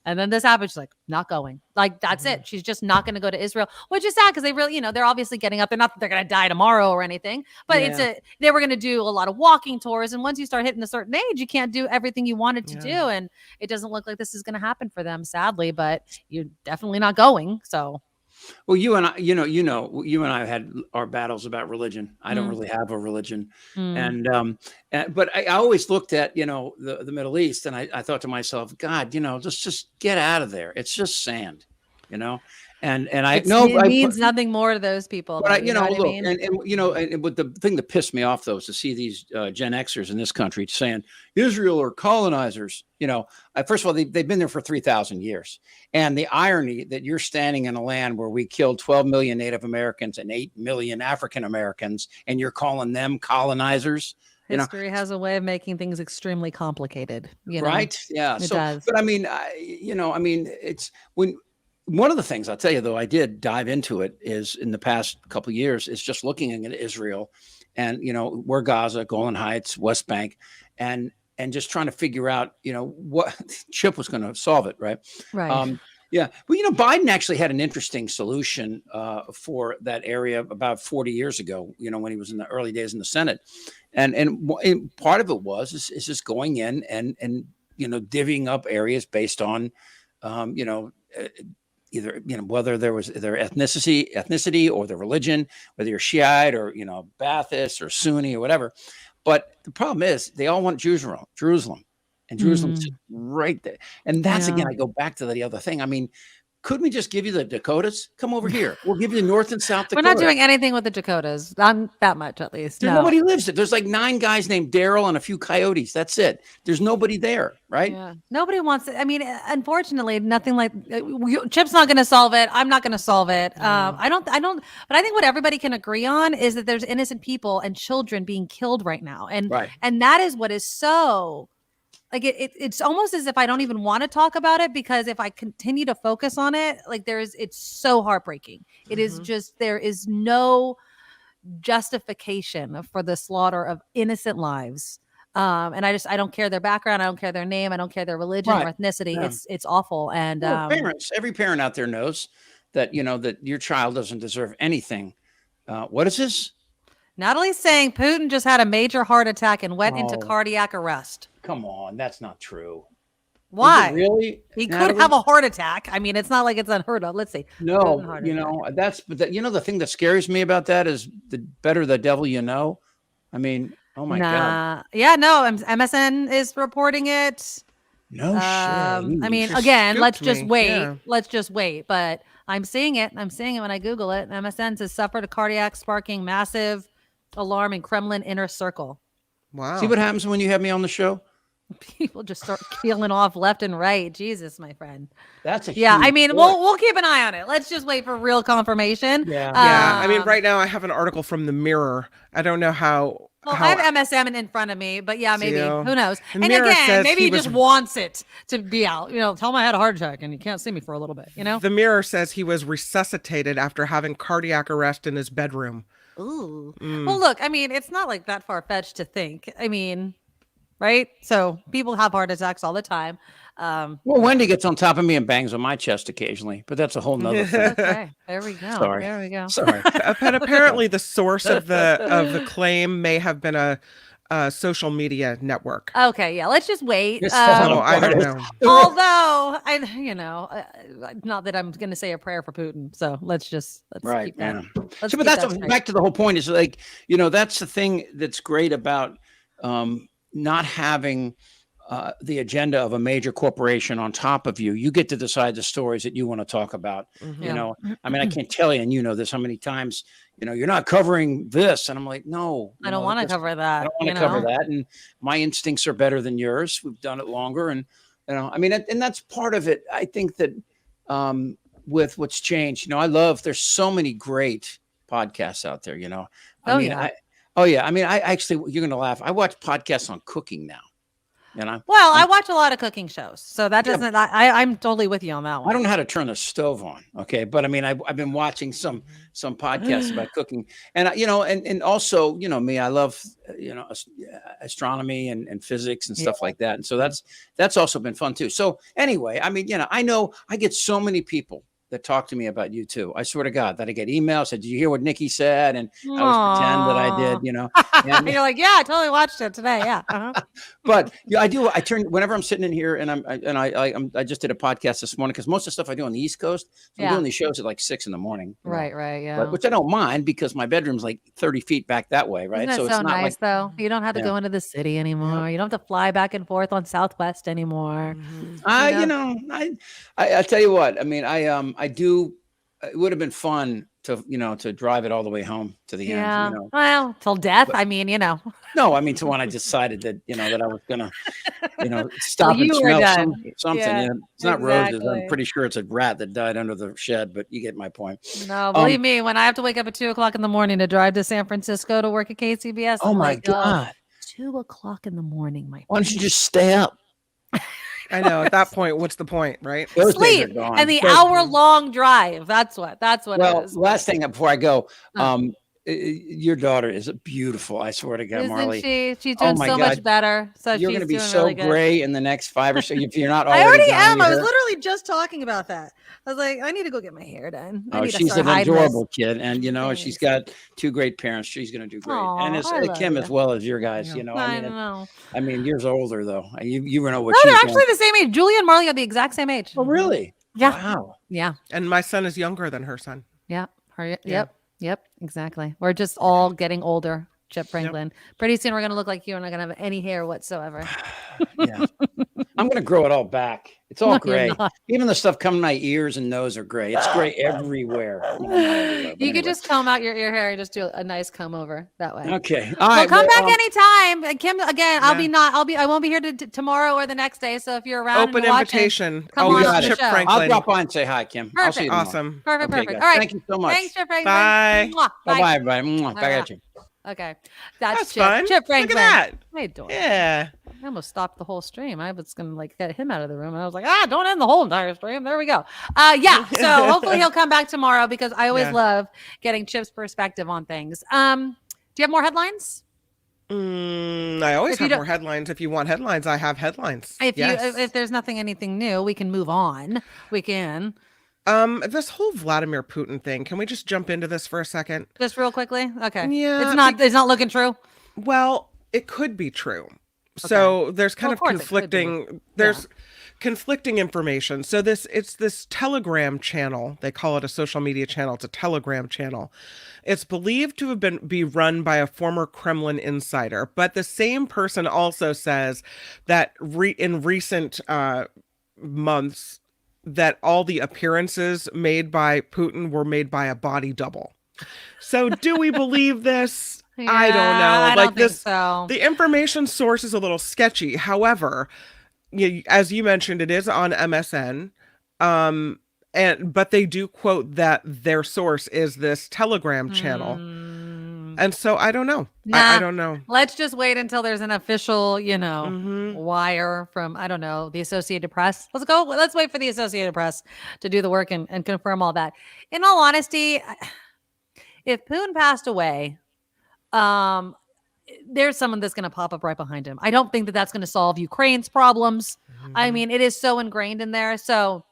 And then this happened. She's like, not going. Like, that's it. She's just not going to go to Israel, which is sad because they really, they're obviously getting up. They're not that they're going to die tomorrow or anything, but they were going to do a lot of walking tours. And once you start hitting a certain age, you can't do everything you wanted to do. And it doesn't look like this is going to happen for them, sadly, but you're definitely not going. So. Well, you and I, you and I had our battles about religion. I don't really have a religion. But I always looked at, the Middle East, and I thought to myself, God, just get out of there. It's just sand, And I know it means nothing more to those people. But but the thing that pissed me off though is to see these Gen Xers in this country saying Israel are colonizers. First of all, they've been there for 3,000 years, and the irony that you're standing in a land where we killed 12 million Native Americans and 8 million African Americans, and you're calling them colonizers. History has a way of making things extremely complicated. Right? Yeah. It does. But I mean, it's when. one of the things I'll tell you, though, I did dive into it is in the past couple of years is just looking at Israel and, where Gaza, Golan Heights, West Bank, and just trying to figure out, what Chip was going to solve it. Right. Right. Yeah. Well, Biden actually had an interesting solution for that area about 40 years ago, when he was in the early days in the Senate. And part of it is just going in and divvying up areas based on, either, whether there was their ethnicity or their religion, whether you're Shiite or, Ba'athist or Sunni or whatever. But the problem is they all want Jerusalem. And Jerusalem's right there. And that's, again, I go back to the other thing. I mean, couldn't we just give you the Dakotas? Come over here. We'll give you the North and South Dakota. We're not doing anything with the Dakotas. I'm that much, at least. Nobody lives there. There's like 9 guys named Daryl and a few coyotes. That's it. There's nobody there, right? Yeah. Nobody wants it. I mean, unfortunately, nothing like Chip's not going to solve it. I'm not going to solve it. I don't, but I think what everybody can agree on is that there's innocent people and children being killed right now. And that is what is so... Like it's almost as if I don't even want to talk about it, because if I continue to focus on it, it's so heartbreaking. It is just, there is no justification for the slaughter of innocent lives. And I don't care their background. I don't care their name. I don't care their religion or ethnicity. Yeah. It's awful. And every parent out there knows that, that your child doesn't deserve anything. What is this? Natalie's saying Putin just had a major heart attack and went into cardiac arrest. Come on, that's not true. Why? Really? He could have a heart attack. I mean, it's not like it's unheard of. Let's see. No, the thing that scares me about that is the better the devil you know. I mean, oh my God. Yeah, no, MSN is reporting it. No shit. I mean, again, let's just wait. Yeah. Let's just wait. But I'm seeing it. I'm seeing it when I Google it. MSN says suffered a cardiac sparking massive alarm in Kremlin inner circle. Wow. See what happens when you have me on the show? People just start peeling off left and right. Jesus, my friend. That's I mean, we'll keep an eye on it. Let's just wait for real confirmation. Yeah. I mean, right now I have an article from the Mirror. I don't know how. Well, I have MSM in front of me, but yeah, maybe. Who knows? And again, maybe he just wants it to be out. Tell him I had a heart attack and you can't see me for a little bit. The Mirror says he was resuscitated after having cardiac arrest in his bedroom. Ooh. Well, look, I mean, it's not like that far-fetched to think. I mean, right? So people have heart attacks all the time. Well, Wendy gets on top of me and bangs on my chest occasionally, but that's a whole nother thing. Okay, there we go. Sorry. There we go. Sorry. But apparently the source of the claim may have been a social media network. Okay, yeah, let's just wait. I don't know. Although not that I'm going to say a prayer for Putin. So let's keep that. Yeah. But that's back to the whole point. Is like, that's the thing that's great about not having the agenda of a major corporation on top of you. You get to decide the stories that you want to talk about. Mm-hmm. I mean, I can't tell you, and this, how many times, you're not covering this. And I'm like, no. I don't want to cover that. I don't want to cover that. And my instincts are better than yours. We've done it longer. And, I mean, and that's part of it. I think that with what's changed, there's so many great podcasts out there, I mean, I actually, you're going to laugh. I watch podcasts on cooking now. I watch a lot of cooking shows, so that doesn't. I'm totally with you on that one. I don't know how to turn the stove on, okay, but I mean, I've been watching some podcasts about cooking, and and also, me, I love astronomy and physics and stuff like that, and so that's also been fun too. So anyway, I mean, I know I get so many people that talk to me about you too. I swear to God that I get emails. Said, "Did you hear what Nikki said?" And I always pretend that I did. And you're like, "Yeah, I totally watched it today." Yeah. Uh-huh. But I do. I turn whenever I'm sitting in here, and I just did a podcast this morning because most of the stuff I do on the East Coast, I'm doing these shows at like 6 a.m. Right. Yeah. But, which I don't mind because my bedroom's like 30 feet back that way, right? Isn't that so it's not nice though. You don't have to go into the city anymore. Yeah. You don't have to fly back and forth on Southwest anymore. Mm-hmm. I tell you what. I mean, I do. It would have been fun to drive it all the way home to the end. Well, till death. But, I mean, No, I mean, to when I decided that that I was gonna stop and smell something. Yeah, it's not roses. I'm pretty sure it's a rat that died under the shed. But you get my point. No, believe me, when I have to wake up at 2:00 in the morning to drive to San Francisco to work at KCBS. Oh my God, 2:00 in the morning, my friend. Why don't you just stay up? I know. At that point, what's the point, right? Those days Sleep are gone. and the hour-long drive. That's what Well, it is. last thing before I go, your daughter is beautiful. I swear to God, Isn't Marley. she? She's doing so much better. So you're going to be doing so really good. gray in the next 5 or so. If you're not I already already am. I was hair. literally just talking about that. I was like, I need to go get my hair done. She's an adorable kid, and she's got 2 great parents. She's going to do great, and it's Kim as well as your guys. Yeah. I know. I mean, years older though. You know what? No, she's they're actually doing. the same age. Julie and Marley are the exact same age. Oh, really? Yeah. Wow. Yeah. And my son is younger than her son. Yeah. Yep. Exactly. We're just all getting older, Chip Franklin. Yep. Pretty soon we're going to look like you and not going to have any hair whatsoever. Yeah. I'm going to grow it all back. It's all gray. Even the stuff coming my ears and nose are gray. It's gray everywhere. You could just comb out your hair and just do a nice comb over that way. Okay. All right. Come back anytime. Kim, again, I won't be here tomorrow or the next day. So if you're around, open invitation. Always Chip Franklin. I'll drop by and say hi, Kim. Perfect. I'll see you tomorrow. Awesome. Perfect. Okay, All right. Thank you so much. Thanks, Chip Franklin. Bye. Bye, everybody. Back at you. Okay. That's Chip. fun. Chip Franklin. Look at that. How you doing? Yeah. I almost stopped the whole stream. I was going to get him out of the room. And I was like, don't end the whole entire stream. There we go. Yeah. So hopefully he'll come back tomorrow because I always love getting Chip's perspective on things. Do you have more headlines? I always have more headlines. If you want headlines, I have headlines. If there's anything new, we can move on. We can. This whole Vladimir Putin thing, can we just jump into this for a second? Just real quickly? Okay. Yeah. It's not looking true? Well, it could be true. Okay. So there's kind of conflicting conflicting information. So it's this Telegram channel. They call it a social media channel. It's a Telegram channel. It's believed to have be run by a former Kremlin insider, but the same person also says that in recent months that all the appearances made by Putin were made by a body double. So do we believe this? Yeah, I don't know. I don't think so. The information source is a little sketchy. However, as you mentioned, it is on MSN. But they do quote that their source is this Telegram channel. And so I don't know. I don't know. Let's just wait until there's an official, wire from, I don't know, the Associated Press. Let's wait for the Associated Press to do the work and confirm all that. In all honesty, if Putin passed away, there's someone that's going to pop up right behind him. I don't think that that's going to solve Ukraine's problems. I mean, it is so ingrained in there. So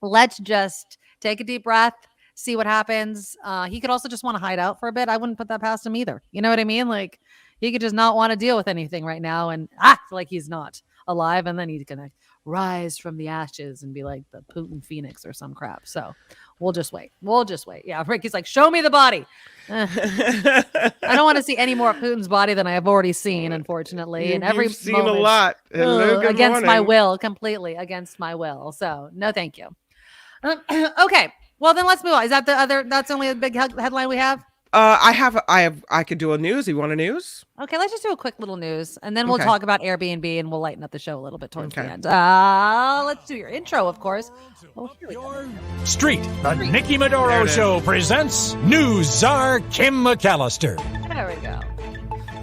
let's just take a deep breath, see what happens. He could also just want to hide out for a bit. I wouldn't put that past him either. You know what I mean? Like, he could just not want to deal with anything right now and act like he's not alive. And then he's going to rise from the ashes and be like the Putin Phoenix or some crap. So we'll just wait. Yeah. Ricky's like, show me the body. I don't want to see any more of Putin's body than I have already seen, unfortunately. And every You've seen a lot. Against my will, completely against my will. So no, thank you. Okay. Well, then let's move on. Is that that's only a big headline we have? I could do a news. You want a news? Okay, let's just do a quick little news, and then we'll talk about Airbnb, and we'll lighten up the show a little bit towards the end. Let's do your intro, of course. Street, the Nikki Medoro Show presents News Czar Kim McAllister. There we go.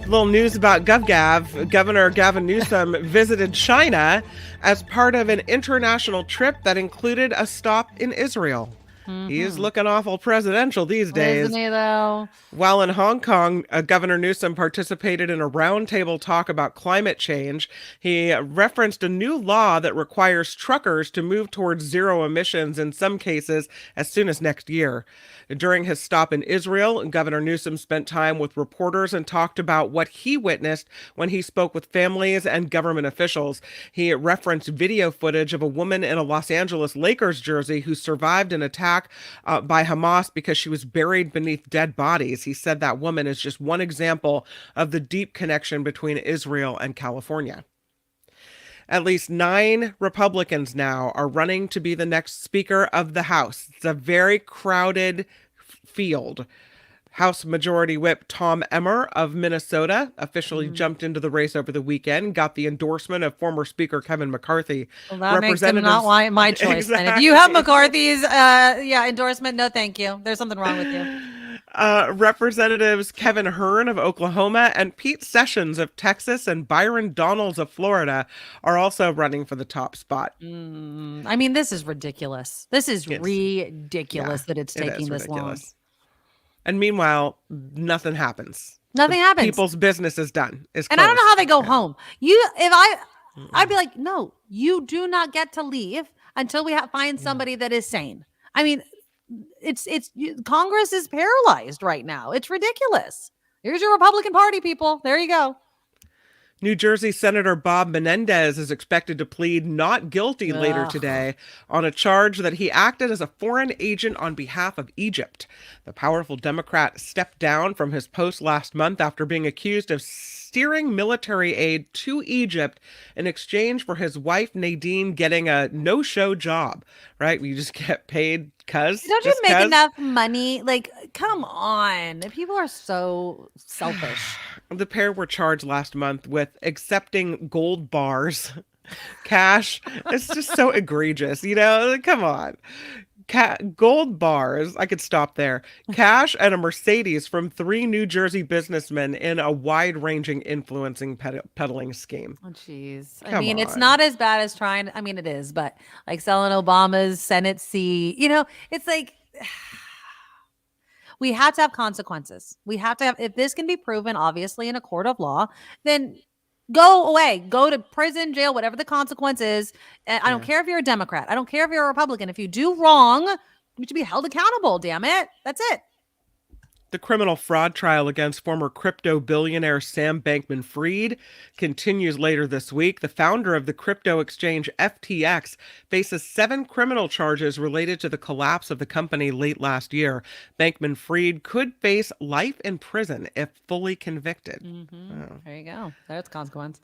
Little news about GovGav. Governor Gavin Newsom visited China as part of an international trip that included a stop in Israel. He is looking awful presidential these days. Isn't he, though? While in Hong Kong, Governor Newsom participated in a roundtable talk about climate change. He referenced a new law that requires truckers to move towards zero emissions in some cases as soon as next year. During his stop in Israel, Governor Newsom spent time with reporters and talked about what he witnessed when he spoke with families and government officials. He referenced video footage of a woman in a Los Angeles Lakers jersey who survived an attack by Hamas because she was buried beneath dead bodies. He said that woman is just one example of the deep connection between Israel and California. At least 9 Republicans now are running to be the next Speaker of the House. It's a very crowded field. House Majority Whip Tom Emmer of Minnesota officially jumped into the race over the weekend, got the endorsement of former Speaker Kevin McCarthy. Well, that makes him not my choice. Exactly. And if you have McCarthy's endorsement, no thank you. There's something wrong with you. Representatives Kevin Hern of Oklahoma and Pete Sessions of Texas and Byron Donalds of Florida are also running for the top spot. I mean, this is ridiculous. This is ridiculous that it's taking this long. And meanwhile, nothing happens. Nothing happens. People's business is done. And I don't know how they go home. I'd be like, no, you do not get to leave until we find somebody that is sane. I mean, Congress is paralyzed right now. It's ridiculous. Here's your Republican Party, people. There you go. New Jersey Senator Bob Menendez is expected to plead not guilty later today on a charge that he acted as a foreign agent on behalf of Egypt. The powerful Democrat stepped down from his post last month after being accused of steering military aid to Egypt in exchange for his wife Nadine getting a no-show job, right? You just get paid because don't you make enough money? Like, come on. People are so selfish. The pair were charged last month with accepting gold bars, cash. It's just so egregious, like, come on. Gold bars, I could stop there. Cash and a Mercedes from 3 New Jersey businessmen in a wide-ranging influencing peddling scheme. Oh, jeez. I mean, it's not as bad as it is, but like selling Obama's Senate seat, it's like we have to have consequences. We have to have, if this can be proven, obviously, in a court of law, then go away, go to prison, jail, whatever the consequence is. And I don't care if you're a Democrat. I don't care if you're a Republican. If you do wrong, you should be held accountable, damn it. That's it. The criminal fraud trial against former crypto billionaire Sam Bankman-Fried continues later this week. The founder of the crypto exchange FTX faces 7 criminal charges related to the collapse of the company late last year. Bankman-Fried could face life in prison if fully convicted. There you go. There's consequence.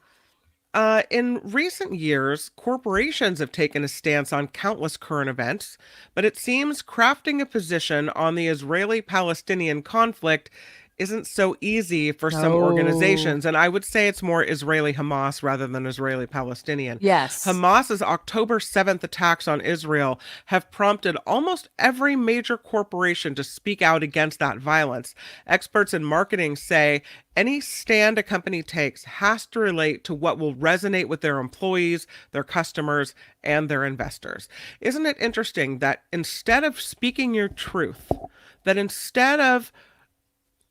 In recent years, corporations have taken a stance on countless current events, but it seems crafting a position on the Israeli-Palestinian conflict isn't so easy for some organizations. And I would say it's more Israeli-Hamas rather than Israeli-Palestinian. Yes. Hamas's October 7th attacks on Israel have prompted almost every major corporation to speak out against that violence. Experts in marketing say any stand a company takes has to relate to what will resonate with their employees, their customers, and their investors. Isn't it interesting that instead of speaking your truth, that instead of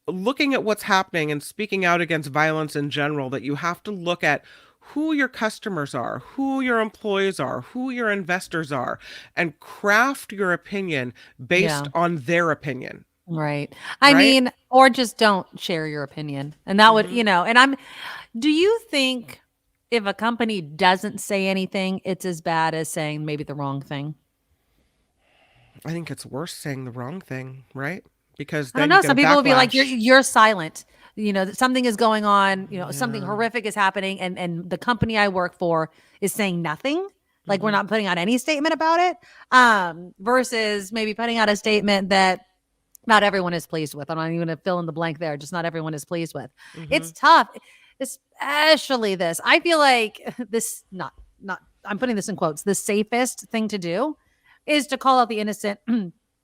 looking at what's happening and speaking out against violence in general, that you have to look at who your customers are, who your employees are, who your investors are, and craft your opinion based on their opinion. Right. I mean, or just don't share your opinion. And that would, do you think if a company doesn't say anything, it's as bad as saying maybe the wrong thing? I think it's worse saying the wrong thing, right? Because I don't know. Some people will be like, you're silent. Something is going on, something horrific is happening. And the company I work for is saying nothing. Like we're not putting out any statement about it. Versus maybe putting out a statement that not everyone is pleased with. I'm not even going to fill in the blank there. Just not everyone is pleased with. It's tough, especially this. I feel like this, I'm putting this in quotes, the safest thing to do is to call out the innocent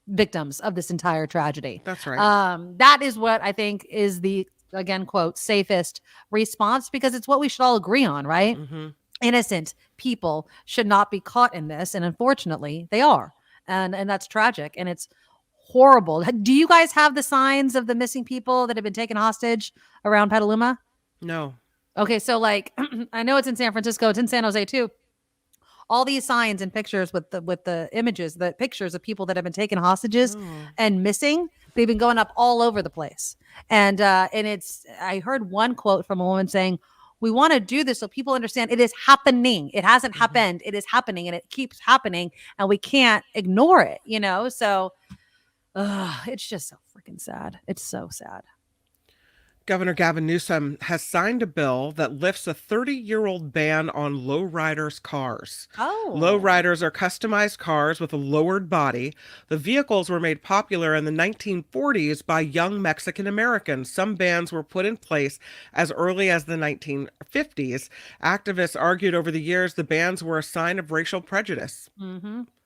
victims of this entire tragedy. That's right. That is what I think is the, again, quote, safest response, because it's what we should all agree on, right? Innocent people should not be caught in this. And unfortunately, they are. And that's tragic. And it's horrible. Do you guys have the signs of the missing people that have been taken hostage around Petaluma? No. Okay. So like, I know it's in San Francisco. It's in San Jose too. All these signs and pictures with the images, the pictures of people that have been taken hostages and missing, they've been going up all over the place. And I heard one quote from a woman saying, we want to do this so people understand it is happening. It hasn't happened. It is happening and it keeps happening and we can't ignore it, So it's just so freaking sad. It's so sad. Governor Gavin Newsom has signed a bill that lifts a 30-year-old ban on lowriders cars. Lowriders are customized cars with a lowered body. The vehicles were made popular in the 1940s by young Mexican Americans. Some bans were put in place as early as the 1950s. Activists argued over the years the bans were a sign of racial prejudice.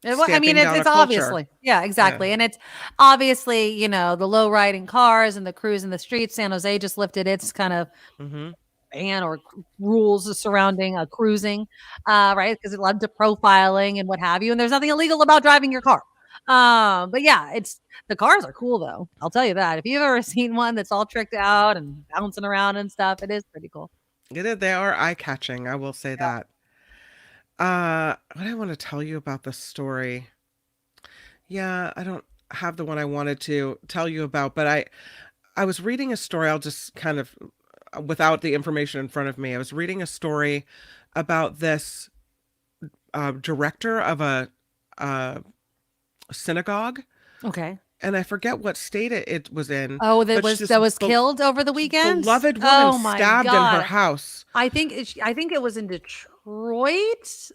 It's obviously, yeah, exactly. Yeah. And it's obviously, the low riding cars and the cruise in the streets. San Jose just lifted its kind of ban or rules surrounding cruising, right? Because it led to profiling and what have you. And there's nothing illegal about driving your car. But yeah, the cars are cool though. I'll tell you that. If you've ever seen one that's all tricked out and bouncing around and stuff, it is pretty cool. They are eye-catching. I will say that. What I want to tell you about the story. Yeah, I don't have the one I wanted to tell you about, but I was reading a story. I'll just kind of, without the information in front of me, I was reading a story about this director of a synagogue. Okay. And I forget what state it was in. Oh, that was killed over the weekend. Beloved woman stabbed in her house. I think it was in Detroit.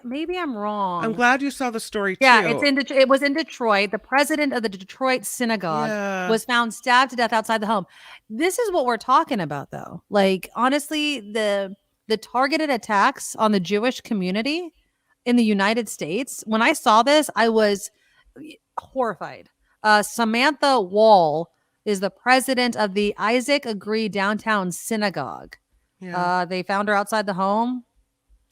Maybe I'm wrong. I'm glad you saw the story too. Yeah, it was in Detroit. The president of the Detroit synagogue was found stabbed to death outside the home. This is what we're talking about, though. Like, honestly, the targeted attacks on the Jewish community in the United States. When I saw this, I was horrified. Samantha Wall is the president of the Isaac Agree Downtown Synagogue. Yeah. They found her outside the home,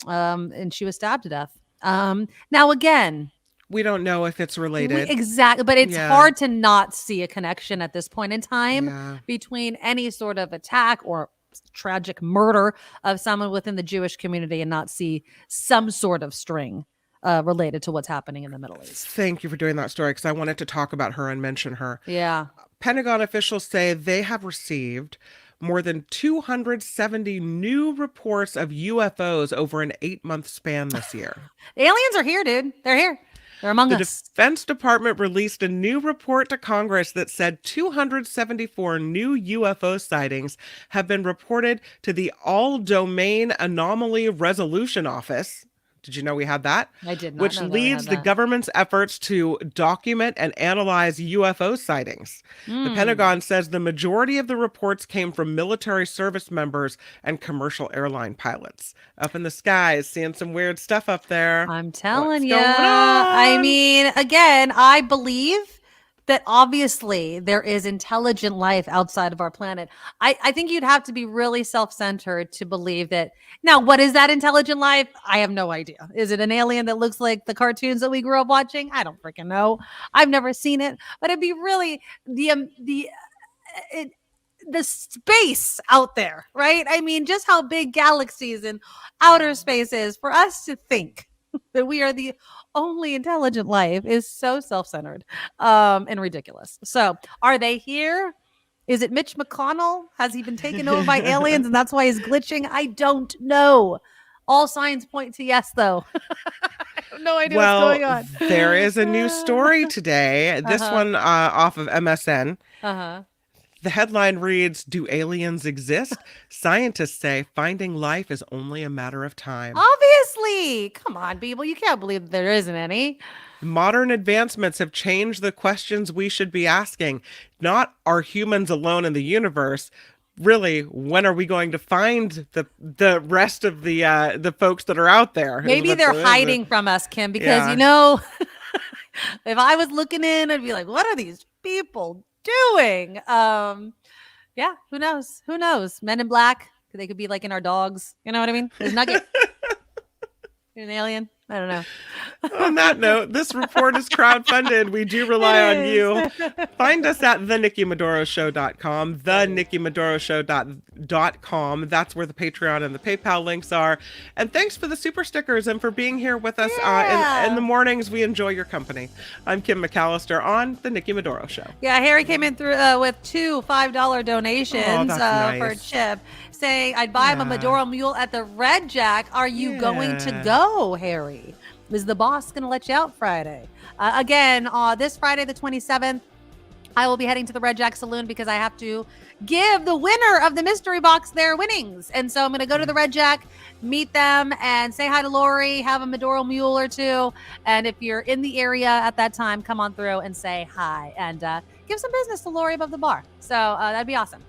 and she was stabbed to death. Now, again, we don't know if it's related. Exactly, but it's hard to not see a connection at this point in time between any sort of attack or tragic murder of someone within the Jewish community and not see some sort of string related to what's happening in the Middle East. Thank you for doing that story, because I wanted to talk about her and mention her. Yeah. Pentagon officials say they have received more than 270 new reports of UFOs over an 8-month span this year. The aliens are here, dude. They're here. They're among us. The Defense Department released a new report to Congress that said 274 new UFO sightings have been reported to the All-Domain Anomaly Resolution Office. Did you know we had that? I did not. Which leads the government's efforts to document and analyze UFO sightings. The Pentagon says the majority of the reports came from military service members and commercial airline pilots. Up in the skies, seeing some weird stuff up there. I'm telling you. I mean, again, I believe that obviously there is intelligent life outside of our planet. I think you'd have to be really self-centered to believe that. Now, what is that intelligent life? I have no idea. Is it an alien that looks like the cartoons that we grew up watching? I don't freaking know. I've never seen it, but it'd be really the space out there, right? I mean, just how big galaxies and outer space is for us to think that we are the only intelligent life is so self-centered and ridiculous. So are they here? Is it Mitch McConnell? Has he been taken over by aliens and that's why he's glitching? I don't know. All signs point to yes, though. I have no idea what's going on. There is a new story today. This one off of MSN. The headline reads, "Do aliens exist? Scientists say finding life is only a matter of time." Obviously. Come on, people. You can't believe there isn't any. Modern advancements have changed the questions we should be asking. Not are humans alone in the universe? Really, when are we going to find the rest of the folks that are out there? Maybe they're hiding from us, Kim, because, if I was looking in, I'd be like, what are these people doing? Who knows? Men in Black, they could be like in our dogs, you know what I mean? There's Nugget. You're an alien. I don't know. On that note, this report is crowdfunded. We do rely on you. Find us at thenikkimedoroshow.com, thenikkimedoroshow.com. That's where the Patreon and the PayPal links are. And thanks for the super stickers and for being here with us in the mornings. We enjoy your company. I'm Kim McAllister on The Nikki Medoro Show. Yeah, Harry came in through with 2 $5 donations for a chip, saying, I'd buy him a Medoro mule at the Red Jack. Are you going to go, Harry? Is the boss going to let you out Friday? Again, this Friday, the 27th, I will be heading to the Red Jack Saloon because I have to give the winner of the mystery box their winnings. And so I'm going to go to the Red Jack, meet them, and say hi to Lori, have a Medoro mule or two. And if you're in the area at that time, come on through and say hi and give some business to Lori above the bar. So that'd be awesome.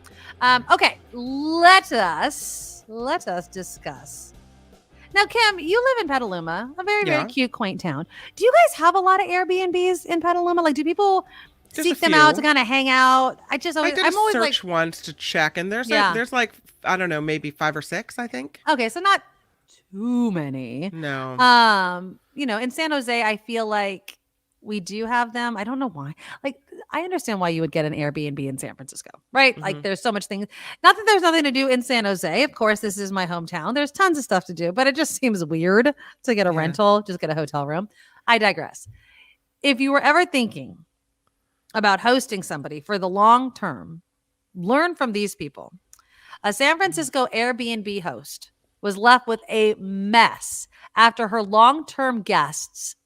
Okay, let us discuss Now, Kim, you live in Petaluma, a very, very cute, quaint town. Do you guys have a lot of Airbnbs in Petaluma? Like, do people seek them out to kind of hang out? I did a search once to check, and there's like, I don't know, maybe 5 or 6, I think. Okay, so not too many. No. You know, in San Jose, I feel like we do have them. I don't know why. Like, I understand why you would get an Airbnb in San Francisco, right? Like, there's so much things. Not that there's nothing to do in San Jose. Of course, this is my hometown. There's tons of stuff to do, but it just seems weird to get a rental, just get a hotel room. I digress. If you were ever thinking about hosting somebody for the long term, learn from these people. A San Francisco Airbnb host was left with a mess after her long-term guests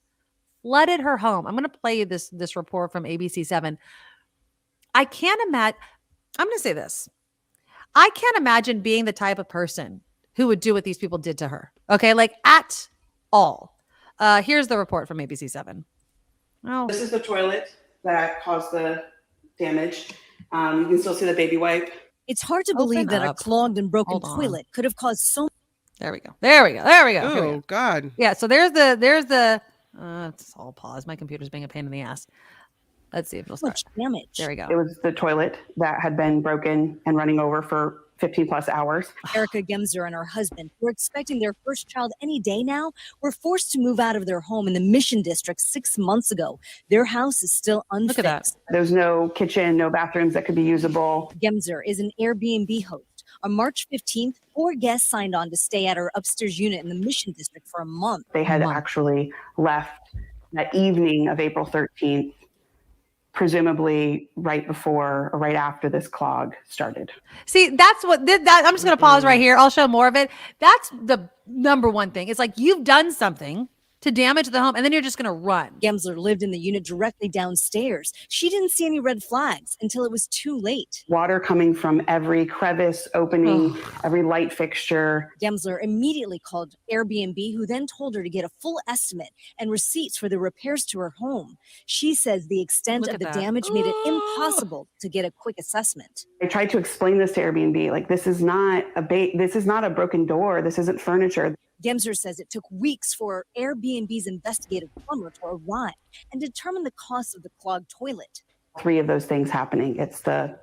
flooded her home. I'm going to play you this report from ABC7. I can't imagine. I'm going to say this. I can't imagine being the type of person who would do what these people did to her. Okay, like at all. Here's the report from ABC7. Oh, this is the toilet that caused the damage. You can still see the baby wipe. It's hard to believe that a clogged and broken toilet could have caused so. There we go. There we go. There we go. Oh God. Yeah. So there's the. It's all pause. My computer's being a pain in the ass. Let's see if it'll start. Damage. There we go. It was the toilet that had been broken and running over for 15 plus hours. Erica Gemser and her husband, who are expecting their first child any day now, were forced to move out of their home in the Mission District 6 months ago. Their house is still unfixed. Look at that. There's no kitchen, no bathrooms that could be usable. Gemser is an Airbnb host. On March 15th, 4 guests signed on to stay at her upstairs unit in the Mission District for a month. They had actually left that evening of April 13th, presumably right before or right after this clog started. See, that's what that I'm just going to pause right here. I'll show more of it. That's the number one thing. It's like you've done something to damage the home and then you're just going to run. Gemser lived in the unit directly downstairs. She didn't see any red flags until it was too late. Water coming from every crevice, opening, every light fixture. Gemser immediately called Airbnb, who then told her to get a full estimate and receipts for the repairs to her home. She says the extent of the damage made it impossible to get a quick assessment. I tried to explain this to Airbnb, like this is not a broken door. This isn't furniture. Gemser says it took weeks for Airbnb's investigative plumber to arrive and determine the cost of the clogged toilet. 3 of those things happening. It's the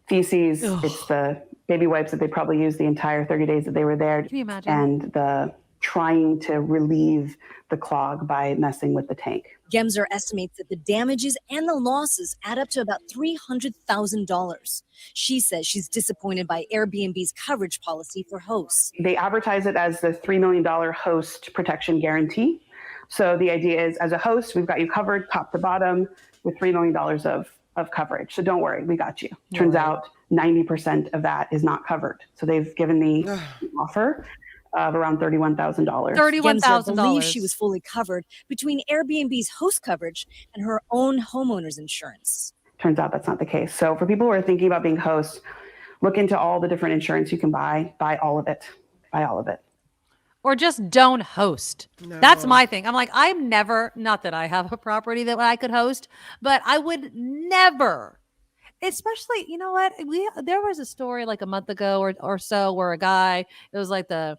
feces, it's the baby wipes that they probably used the entire 30 days that they were there. Can you imagine? And the trying to relieve the clog by messing with the tank. Gemser estimates that the damages and the losses add up to about $300,000. She says she's disappointed by Airbnb's coverage policy for hosts. They advertise it as the $3 million host protection guarantee. So the idea is, as a host, we've got you covered top to bottom with $3 million of coverage. So don't worry, we got you. Turns out 90% of that is not covered. So they've given me an offer of around $31,000. $31,000. Believes she was fully covered between Airbnb's host coverage and her own homeowner's insurance. Turns out that's not the case. So for people who are thinking about being hosts, look into all the different insurance you can buy all of it. Buy all of it. Or just don't host. No. That's my thing. I'm like, I'm never, not that I have a property that I could host, but I would never, especially, you know what? There was a story like a month ago or so where a guy, it was like the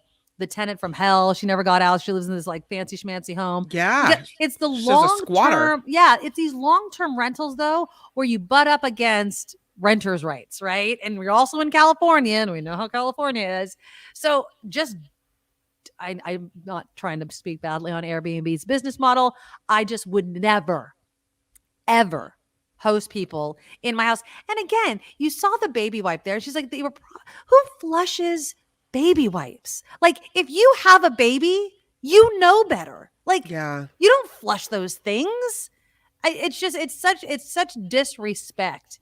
tenant from hell. She never got out. She lives in this like fancy schmancy home. Yeah. It's the long-term. Yeah. It's these long-term rentals though, where you butt up against renters' rights, right? And we're also in California and we know how California is. So just, I'm not trying to speak badly on Airbnb's business model. I just would never, ever host people in my house. And again, you saw the baby wipe there. She's like, who flushes baby wipes? Like, if you have a baby, you know better. Like, you don't flush those things. It's such disrespect.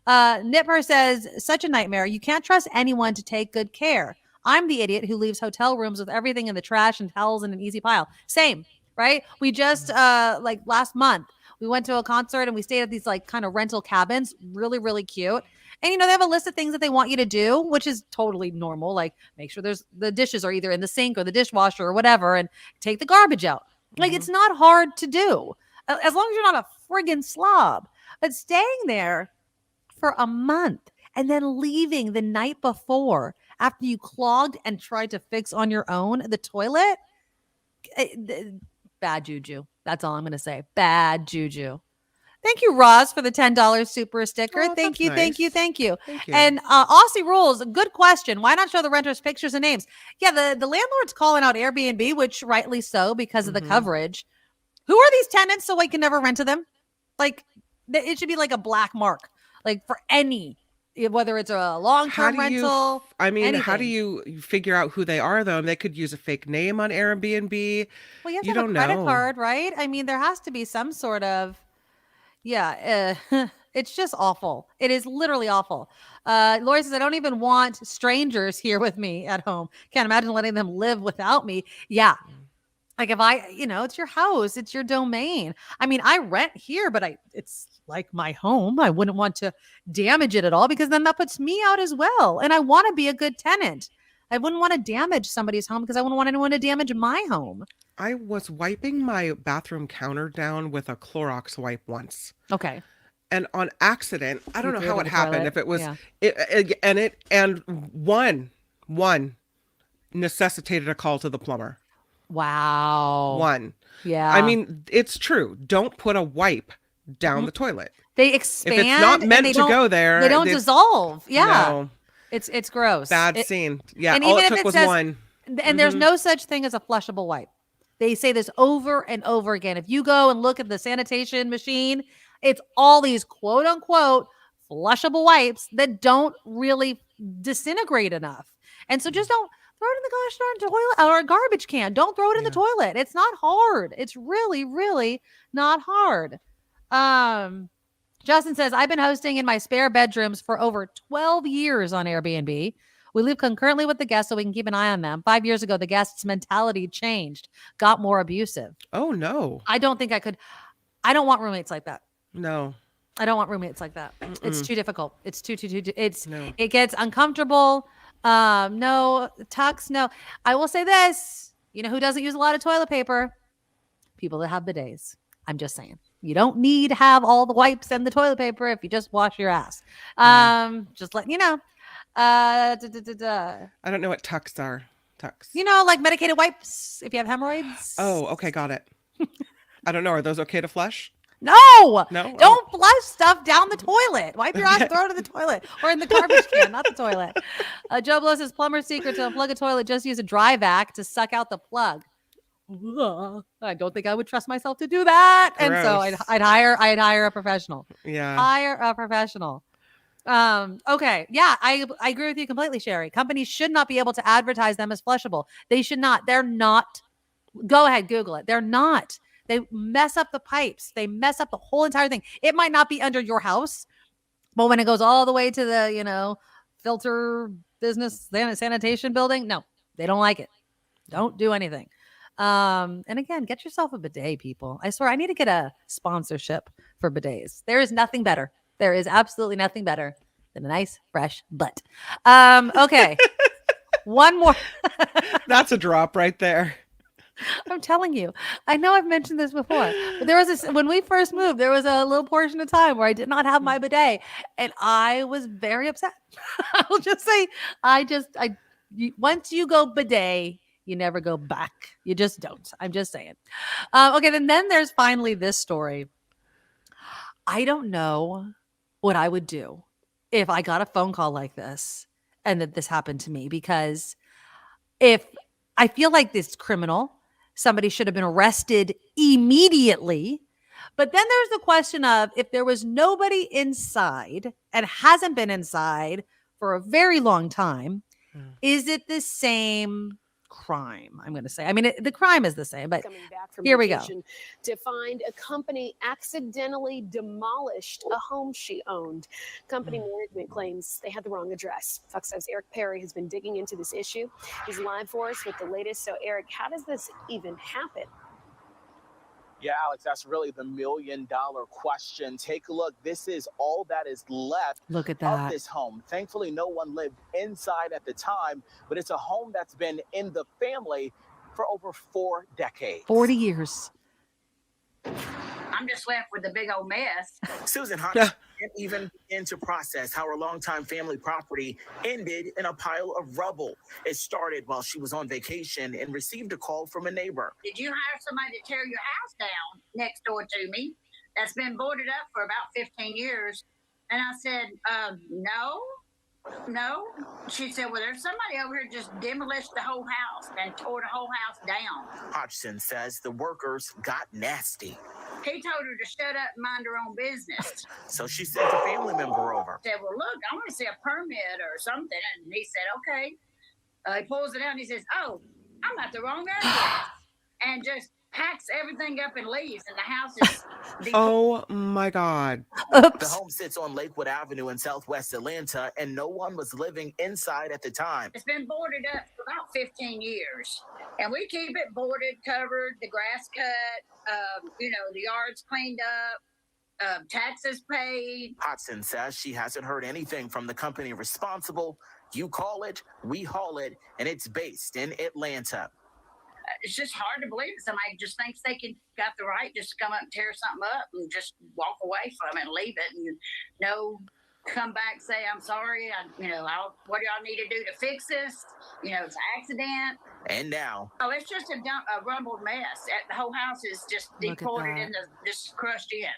Nipper says, such a nightmare. You can't trust anyone to take good care. I'm the idiot who leaves hotel rooms with everything in the trash and towels in an easy pile. Same, right? We just, like last month, we went to a concert and we stayed at these like kind of rental cabins, really, really cute. And, you know, they have a list of things that they want you to do, which is totally normal. Like make sure the dishes are either in the sink or the dishwasher or whatever, and take the garbage out. Like it's not hard to do as long as you're not a friggin' slob. But staying there for a month and then leaving the night before after you clogged and tried to fix on your own the toilet. Bad juju. That's all I'm going to say. Bad juju. Thank you, Roz, for the $10 super sticker. Thank you. And Aussie Rules, good question. Why not show the renters pictures and names? Yeah, the landlord's calling out Airbnb, which rightly so because of the coverage. Who are these tenants so I can never rent to them? Like, it should be like a black mark, like for any, whether it's a long-term rental. How do you figure out who they are, though? And they could use a fake name on Airbnb. Well, you have to have a credit card, right? I mean, there has to be some sort of, it's just awful. It is literally awful. Lori says, I don't even want strangers here with me at home. Can't imagine letting them live without me. Yeah. Like if it's your house, it's your domain. I mean, I rent here, but it's like my home. I wouldn't want to damage it at all because then that puts me out as well. And I want to be a good tenant. I wouldn't want to damage somebody's home because I wouldn't want anyone to damage my home. I was wiping my bathroom counter down with a Clorox wipe once. Okay. And on accident, I don't know how it happened. If it was, one necessitated a call to the plumber. Wow. One. Yeah. I mean, it's true. Don't put a wipe down the toilet. They expand. If it's not meant to go there, they don't dissolve. Yeah. No. It's gross. Bad scene. Yeah. And all even it took was says, one. And there's no such thing as a flushable wipe. They say this over and over again. If you go and look at the sanitation machine, it's all these quote unquote flushable wipes that don't really disintegrate enough. And so just don't throw it in the gosh darn toilet or a garbage can. Don't throw it in the toilet. It's not hard. It's really, really not hard. Justin says, I've been hosting in my spare bedrooms for over 12 years on Airbnb. We live concurrently with the guests so we can keep an eye on them. 5 years ago, the guests' mentality changed, got more abusive. Oh, no. I don't think I could. I don't want roommates like that. No. I don't want roommates like that. It's too difficult. It's too it gets uncomfortable. No, Tux, no. I will say this. You know who doesn't use a lot of toilet paper? People that have bidets. I'm just saying. You don't need to have all the wipes and the toilet paper if you just wash your ass. Just letting you know. I don't know what tucks are. Tucks. You know, like medicated wipes if you have hemorrhoids. Oh, okay. Got it. I don't know. Are those okay to flush? No. No. Don't flush stuff down the toilet. Wipe your ass and throw it in the toilet or in the garbage can, not the toilet. Joe Blow says, plumber's secret to unplug a toilet, just use a dry vac to suck out the plug. I don't think I would trust myself to do that. Gross. And so I'd hire a professional. Yeah. Hire a professional. Okay. Yeah, I agree with you completely, Sherry. Companies should not be able to advertise them as flushable. They should not. They're not. Go ahead, Google it. They're not. They mess up the pipes. They mess up the whole entire thing. It might not be under your house, but when it goes all the way to the, filter business sanitation building, no, they don't like it. Don't do anything. And again, get yourself a bidet, people. I swear I need to get a sponsorship for bidets. There is nothing better. There is absolutely nothing better than a nice, fresh butt. Okay. One more. That's a drop right there. I'm telling you. I know I've mentioned this before, but there was when we first moved, there was a little portion of time where I did not have my bidet, and I was very upset. I will just say, once you go bidet, you never go back. You just don't. I'm just saying. Okay, then there's finally this story. I don't know what I would do if I got a phone call like this and that this happened to me, because if I feel like this criminal, somebody should have been arrested immediately. But then there's the question of if there was nobody inside and hasn't been inside for a very long time, is it the same crime? I'm going to say. I mean, the crime is the same, but here we go. To find a company accidentally demolished a home she owned. Company management claims they had the wrong address. Fox 5's Eric Perry has been digging into this issue. He's live for us with the latest. So, Eric, how does this even happen? Yeah, Alex, that's really the $1 million question. Take a look. This is all that is left Look at that. of this home. Thankfully, no one lived inside at the time, but it's a home that's been in the family for over 4 decades. 40 years. I'm just left with a big old mess. Susan Hunt can't even begin to process how her longtime family property ended in a pile of rubble. It started while she was on vacation and received a call from a neighbor. Did you hire somebody to tear your house down next door to me that's been boarded up for about 15 years? And I said, no. She said, well, there's somebody over here just demolished the whole house and tore the whole house down. Hodgson says the workers got nasty. He told her to shut up and mind her own business. So she sent a family member over. Said, well, look, I want to see a permit or something. And he said, okay. He pulls it out and he says, oh, I'm at the wrong address. And just packs everything up and leaves. And the house is... Oh, my God. The home sits on Lakewood Avenue in Southwest Atlanta, and no one was living inside at the time. It's been boarded up for about 15 years. And we keep it boarded, covered, the grass cut, the yard's cleaned up, taxes paid. Hodgson says she hasn't heard anything from the company responsible. You call it, we haul it, and it's based in Atlanta. It's just hard to believe that somebody just thinks they got the right just to come up and tear something up and just walk away from it and leave it and come back, say, I'm sorry. What do y'all need to do to fix this? It's an accident. And now. Oh, it's just a rumbled mess. The whole house is just deported just crushed in.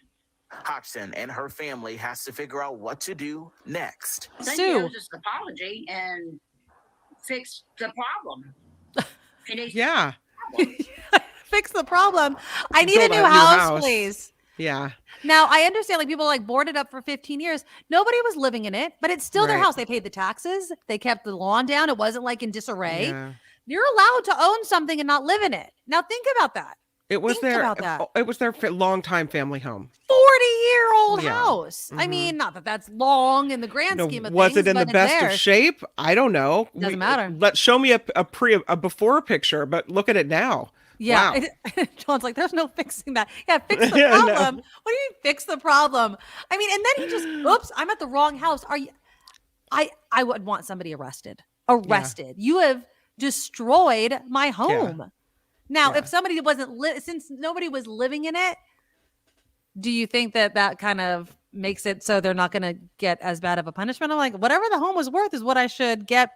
Hodgson and her family has to figure out what to do next. Sue. Just an apology and fix the problem. Yeah. Fix the problem. I need a new house, please. Yeah. Now, I understand people boarded up for 15 years. Nobody was living in it, but it's still their house. They paid the taxes. They kept the lawn down. It wasn't in disarray. Yeah. You're allowed to own something and not live in it. Now, think about that. It was their longtime family home. 40-year-old house. Mm-hmm. I mean, not that that's long in the grand scheme of things. Was it in the best of shape? I don't know. Doesn't matter. Show me a before picture, but look at it now. Yeah. Wow. John's like, there's no fixing that. Yeah, fix the problem. No. What do you mean fix the problem? I mean, and then he just, oops, I'm at the wrong house. Are you? I would want somebody arrested. Yeah. You have destroyed my home. Yeah. Now, if somebody since nobody was living in it, do you think that kind of makes it so they're not going to get as bad of a punishment? I'm like, whatever the home was worth is what I should get,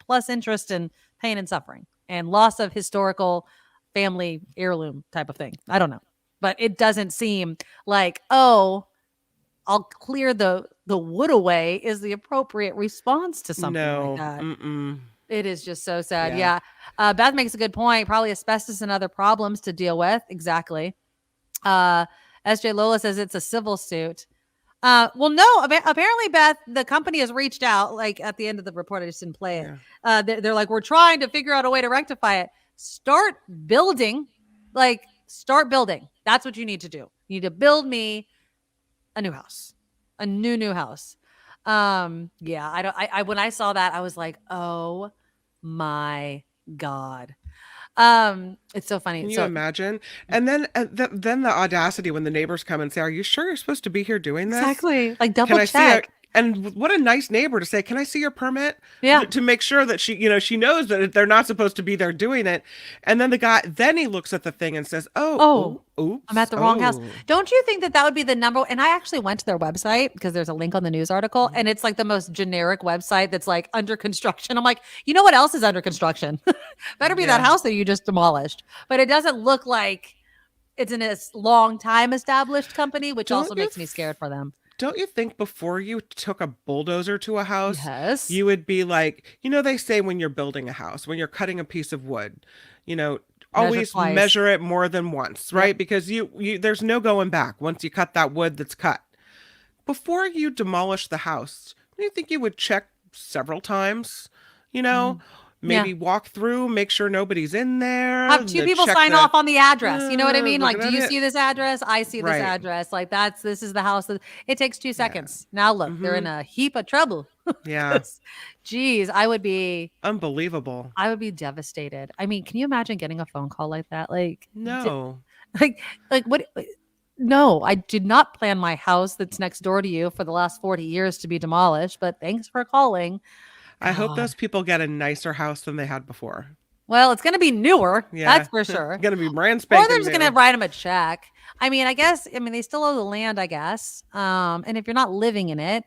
plus interest and pain and suffering and loss of historical family heirloom type of thing. I don't know. But it doesn't seem like, I'll clear the wood away is the appropriate response to something like that. Mm-mm. It is just so sad. Yeah. Beth makes a good point. Probably asbestos and other problems to deal with. Exactly. SJ Lola says it's a civil suit. Well, no, apparently, Beth, the company has reached out, at the end of the report. I just didn't play it. They're like, we're trying to figure out a way to rectify it. Start building. Start building. That's what you need to do. You need to build me a new house, a new house. When I saw that, I was like, oh my God. It's so funny. Can you imagine? And then the audacity when the neighbors come and say, are you sure you're supposed to be here doing this? Exactly. Double check. And what a nice neighbor to say, can I see your permit? Yeah. To make sure that she knows that they're not supposed to be there doing it. And then he looks at the thing and says, oops, I'm at the wrong house. Don't you think that would be the number? And I actually went to their website because there's a link on the news article and it's the most generic website that's under construction. I'm like, you know what else is under construction? Better be that house that you just demolished. But it doesn't look like it's in a long time established company, which also makes me scared for them. Don't you think before you took a bulldozer to a house, yes, you would be like, they say when you're building a house, when you're cutting a piece of wood, always measure it more than once, right? Yep. Because you there's no going back once you cut that wood that's cut. Before you demolish the house, do you think you would check several times? Maybe walk through, make sure nobody's in there. Have two people sign off on the address. You know what I mean? Do you see this address? I see this address. This is the house. It takes 2 seconds. Yeah. Now look, they're in a heap of trouble. Yeah. Geez, I would be unbelievable. I would be devastated. I mean, can you imagine getting a phone call like that? No. What? No, I did not plan my house that's next door to you for the last 40 years to be demolished, but thanks for calling. I hope those people get a nicer house than they had before. Well, it's going to be newer. Yeah. That's for sure. Going to be brand spanking Or they're just new. going to write them a check. I mean, they still owe the land, I guess. And if you're not living in it,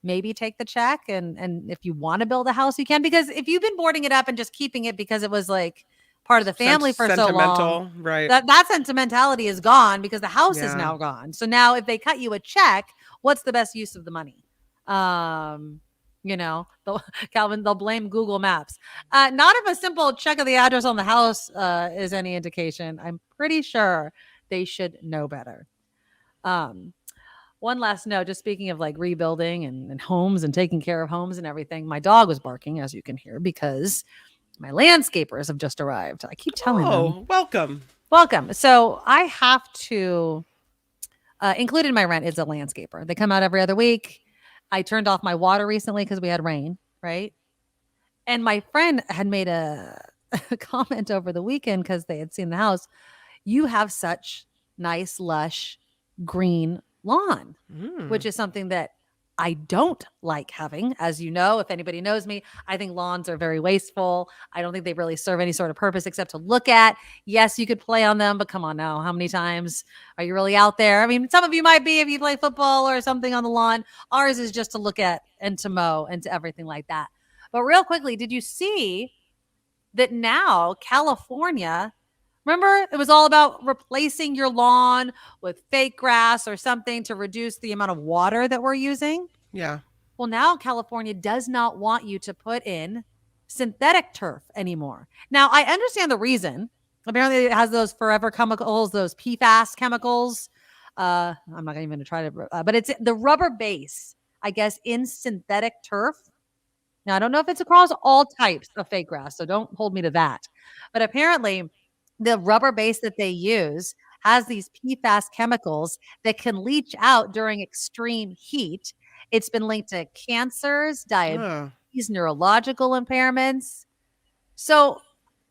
maybe take the check. And if you want to build a house, you can. Because if you've been boarding it up and just keeping it because it was like part of the family for so long, right? That sentimentality is gone because the house is now gone. So now if they cut you a check, what's the best use of the money? Calvin, they'll blame Google Maps. Not if a simple check of the address on the house is any indication. I'm pretty sure they should know better. One last note, just speaking of like rebuilding and homes and taking care of homes and everything, my dog was barking, as you can hear, because my landscapers have just arrived. I keep telling them. Welcome. So I have to, included in my rent is a landscaper. They come out every other week. I turned off my water recently because we had rain, right? And my friend had made a comment over the weekend because they had seen the house. You have such nice, lush, green lawn, which is something that I don't like having. As you know, if anybody knows me, I think lawns are very wasteful. I don't think they really serve any sort of purpose except to look at. Yes, you could play on them, but come on now. How many times are you really out there? I mean, some of you might be if you play football or something on the lawn. Ours is just to look at and to mow and to everything like that. But real quickly, did you see that now California, remember, it was all about replacing your lawn with fake grass or something to reduce the amount of water that we're using? Yeah. Well, now California does not want you to put in synthetic turf anymore. Now, I understand the reason. Apparently, it has those forever chemicals, those PFAS chemicals. I'm not even going to try to, but it's the rubber base, I guess, in synthetic turf. Now, I don't know if it's across all types of fake grass, so don't hold me to that. But apparently, the rubber base that they use has these PFAS chemicals that can leach out during extreme heat. It's been linked to cancers, diabetes, neurological impairments. So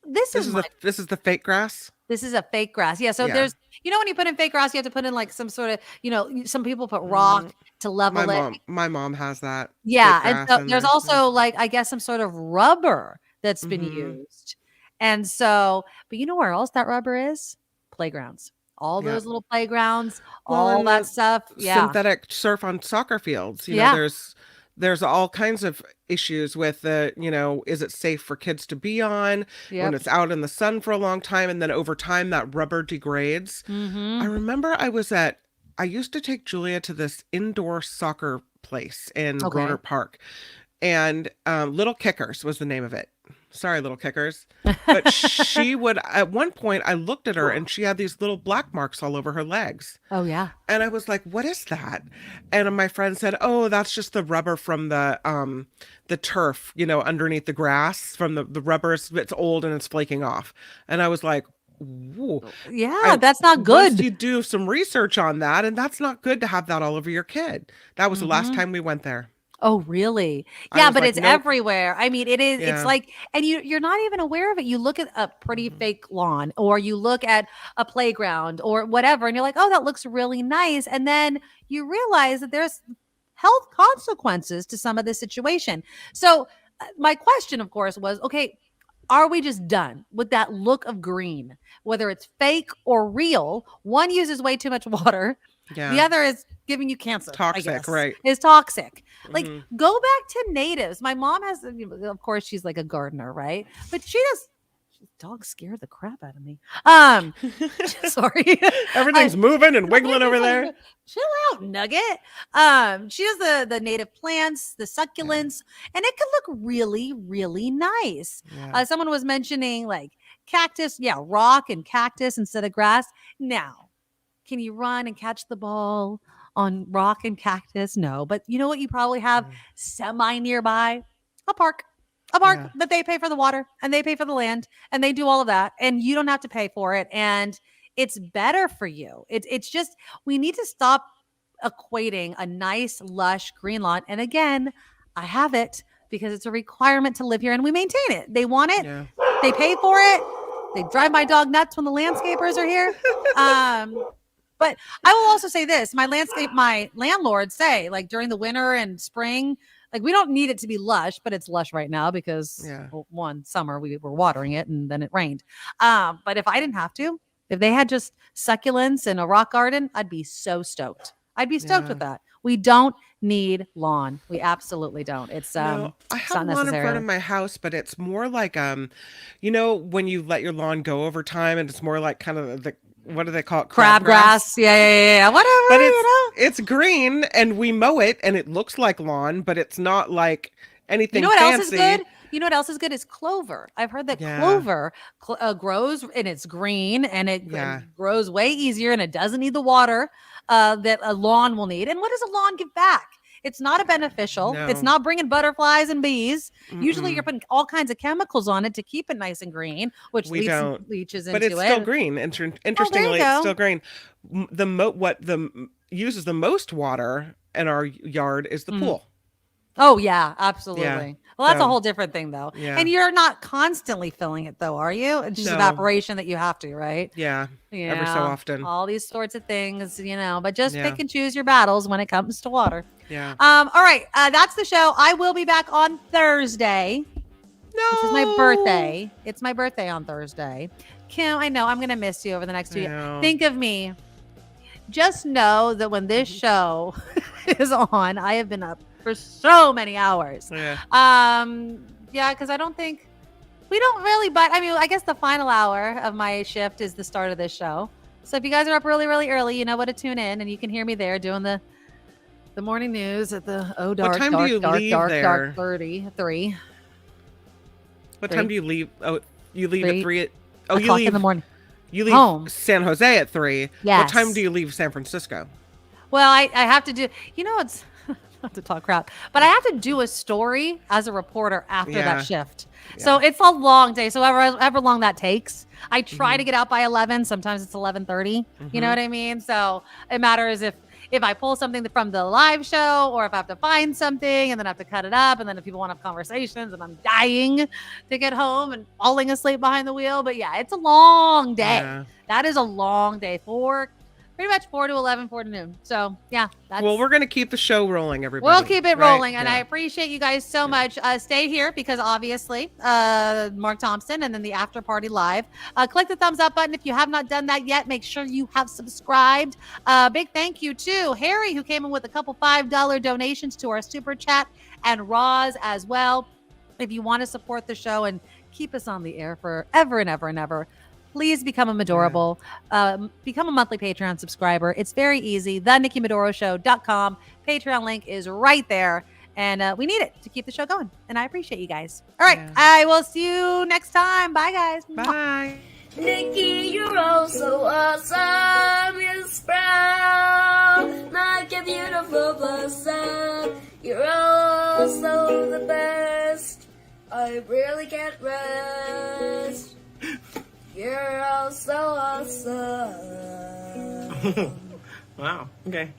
this is the fake grass. This is a fake grass. Yeah. So there's, when you put in fake grass, you have to put in like some sort of, some people put rock to level it. My mom has that. Yeah. And so there's also like, I guess, some sort of rubber that's been used. And so, but you know where else that rubber is? Playgrounds. All those little playgrounds, all that stuff. Yeah. Synthetic surf on soccer fields. You know, there's all kinds of issues with the, is it safe for kids to be on when it's out in the sun for a long time? And then over time that rubber degrades. I remember I used to take Julia to this indoor soccer place in Groner Park, and Little Kickers was the name of it. Sorry, Little Kickers. But she would, at one point, I looked at her and she had these little black marks all over her legs. Oh, yeah. And I was like, what is that? And my friend said, oh, that's just the rubber from the turf, underneath the grass from the rubber. It's old and it's flaking off. And I was like, whoa. Yeah, that's not good. You do some research on that, and that's not good to have that all over your kid. That was the last time we went there. Oh, really? Yeah, but it's everywhere. I mean, it is. Yeah. It's like, and you're not even aware of it. You look at a pretty fake lawn, or you look at a playground or whatever, and you're like, oh, that looks really nice. And then you realize that there's health consequences to some of this situation. So my question, of course, was, okay, are we just done with that look of green, whether it's fake or real? One uses way too much water. Yeah. The other is giving you cancer. Toxic, right? Is toxic. Like, go back to natives. My mom has, of course, she's like a gardener, right? But she does. Dogs scare the crap out of me. Sorry. Everything's moving and wiggling over there. Chill out, Nugget. She has the native plants, the succulents, and it can look really, really nice. Yeah. Someone was mentioning like cactus, rock and cactus instead of grass. Now, can you run and catch the ball on rock and cactus? No, but you know what? You probably have semi nearby a park that they pay for the water and they pay for the land and they do all of that, and you don't have to pay for it. And it's better for you. It's just, we need to stop equating a nice, lush green lawn. And again, I have it because it's a requirement to live here and we maintain it. They want it. Yeah. They pay for it. They drive my dog nuts when the landscapers are here. But I will also say this, my landlords say, like during the winter and spring, Like, we don't need it to be lush, but it's lush right now because well, one summer we were watering it and then it rained. But if I didn't have to, if they had just succulents and a rock garden, I'd be so stoked. I'd be stoked with that. We don't need lawn. We absolutely don't. It's No, I it's have not lawn in front necessary. of my house, but it's more like you know, when you let your lawn go over time, and it's more like kind of the what do they call it? Crabgrass. Yeah. Whatever. But it's it's green, and we mow it, and it looks like lawn, but it's not like anything. You know what fancy. else is good? You know what else is good is clover. I've heard that clover grows and it's green and it grows way easier and it doesn't need the water that a lawn will need. And what does a lawn give back? It's not a beneficial. No. It's not bringing butterflies and bees. Usually Mm-mm. you're putting all kinds of chemicals on it to keep it nice and green, which We don't. leaches into But it's it. still green. Interestingly, go. it's still green. Uses the most water in our yard is the pool. Oh yeah, absolutely. Yeah. Well, that's a So, whole different thing though. yeah. And you're not constantly filling it though, are you? It's just No. evaporation that you have to, right? Yeah. Every so often. All these sorts of things, but just Yeah. pick and choose your battles when it comes to water. Yeah. All right. That's the show. I will be back on Thursday. Which is my birthday. It's my birthday on Thursday. Kim, I know I'm going to miss you over the next 2 I years. know. Think of me. Just know that when this show is on, I have been up for so many hours. Yeah. Because I don't think we don't really, but I mean, I guess the final hour of my shift is the start of this show. So if you guys are up really, really early, you know what to tune in, and you can hear me there doing the morning news at the dark, time dark, do you dark, leave dark, there? dark 33. What 3. time do you leave? Oh, you leave 3 at 3. You o'clock leave in the morning. You leave Home. San Jose at 3. What Yes. time do you leave San Francisco? Well, I have to do, it's not to talk crap, but I have to do a story as a reporter after Yeah. that shift. So it's a long day. So however long that takes, I try Mm-hmm. to get out by 11. Sometimes it's 11:30. You know Mhm. what I mean? So it matters if I pull something from the live show or if I have to find something and then I have to cut it up. And then if people want to have conversations and I'm dying to get home and falling asleep behind the wheel. But yeah, it's a long day. Yeah. That is a long day. Pretty much 4 to 11, 4 to noon. So yeah, that's. Well, we're going to keep the show rolling, everybody. We'll keep it right? rolling, and Yeah. I appreciate you guys so much. Stay here because obviously, Mark Thompson, and then the after party live. Click the thumbs up button if you have not done that yet. Make sure you have subscribed. Big thank you to Harry, who came in with a couple $5 donations to our super chat, and Roz as well. If you want to support the show and keep us on the air forever and ever and ever, please become a Medorable. Become a monthly Patreon subscriber. It's very easy. TheNikkiMedoroShow.com. Patreon link is right there. And we need it to keep the show going. And I appreciate you guys. All right. I will see you next time. Bye, guys. Bye. Nikki, you're all so awesome. You're proud, like a beautiful blossom. You're also the best. I really can't rest. You're all so awesome. Wow. Okay.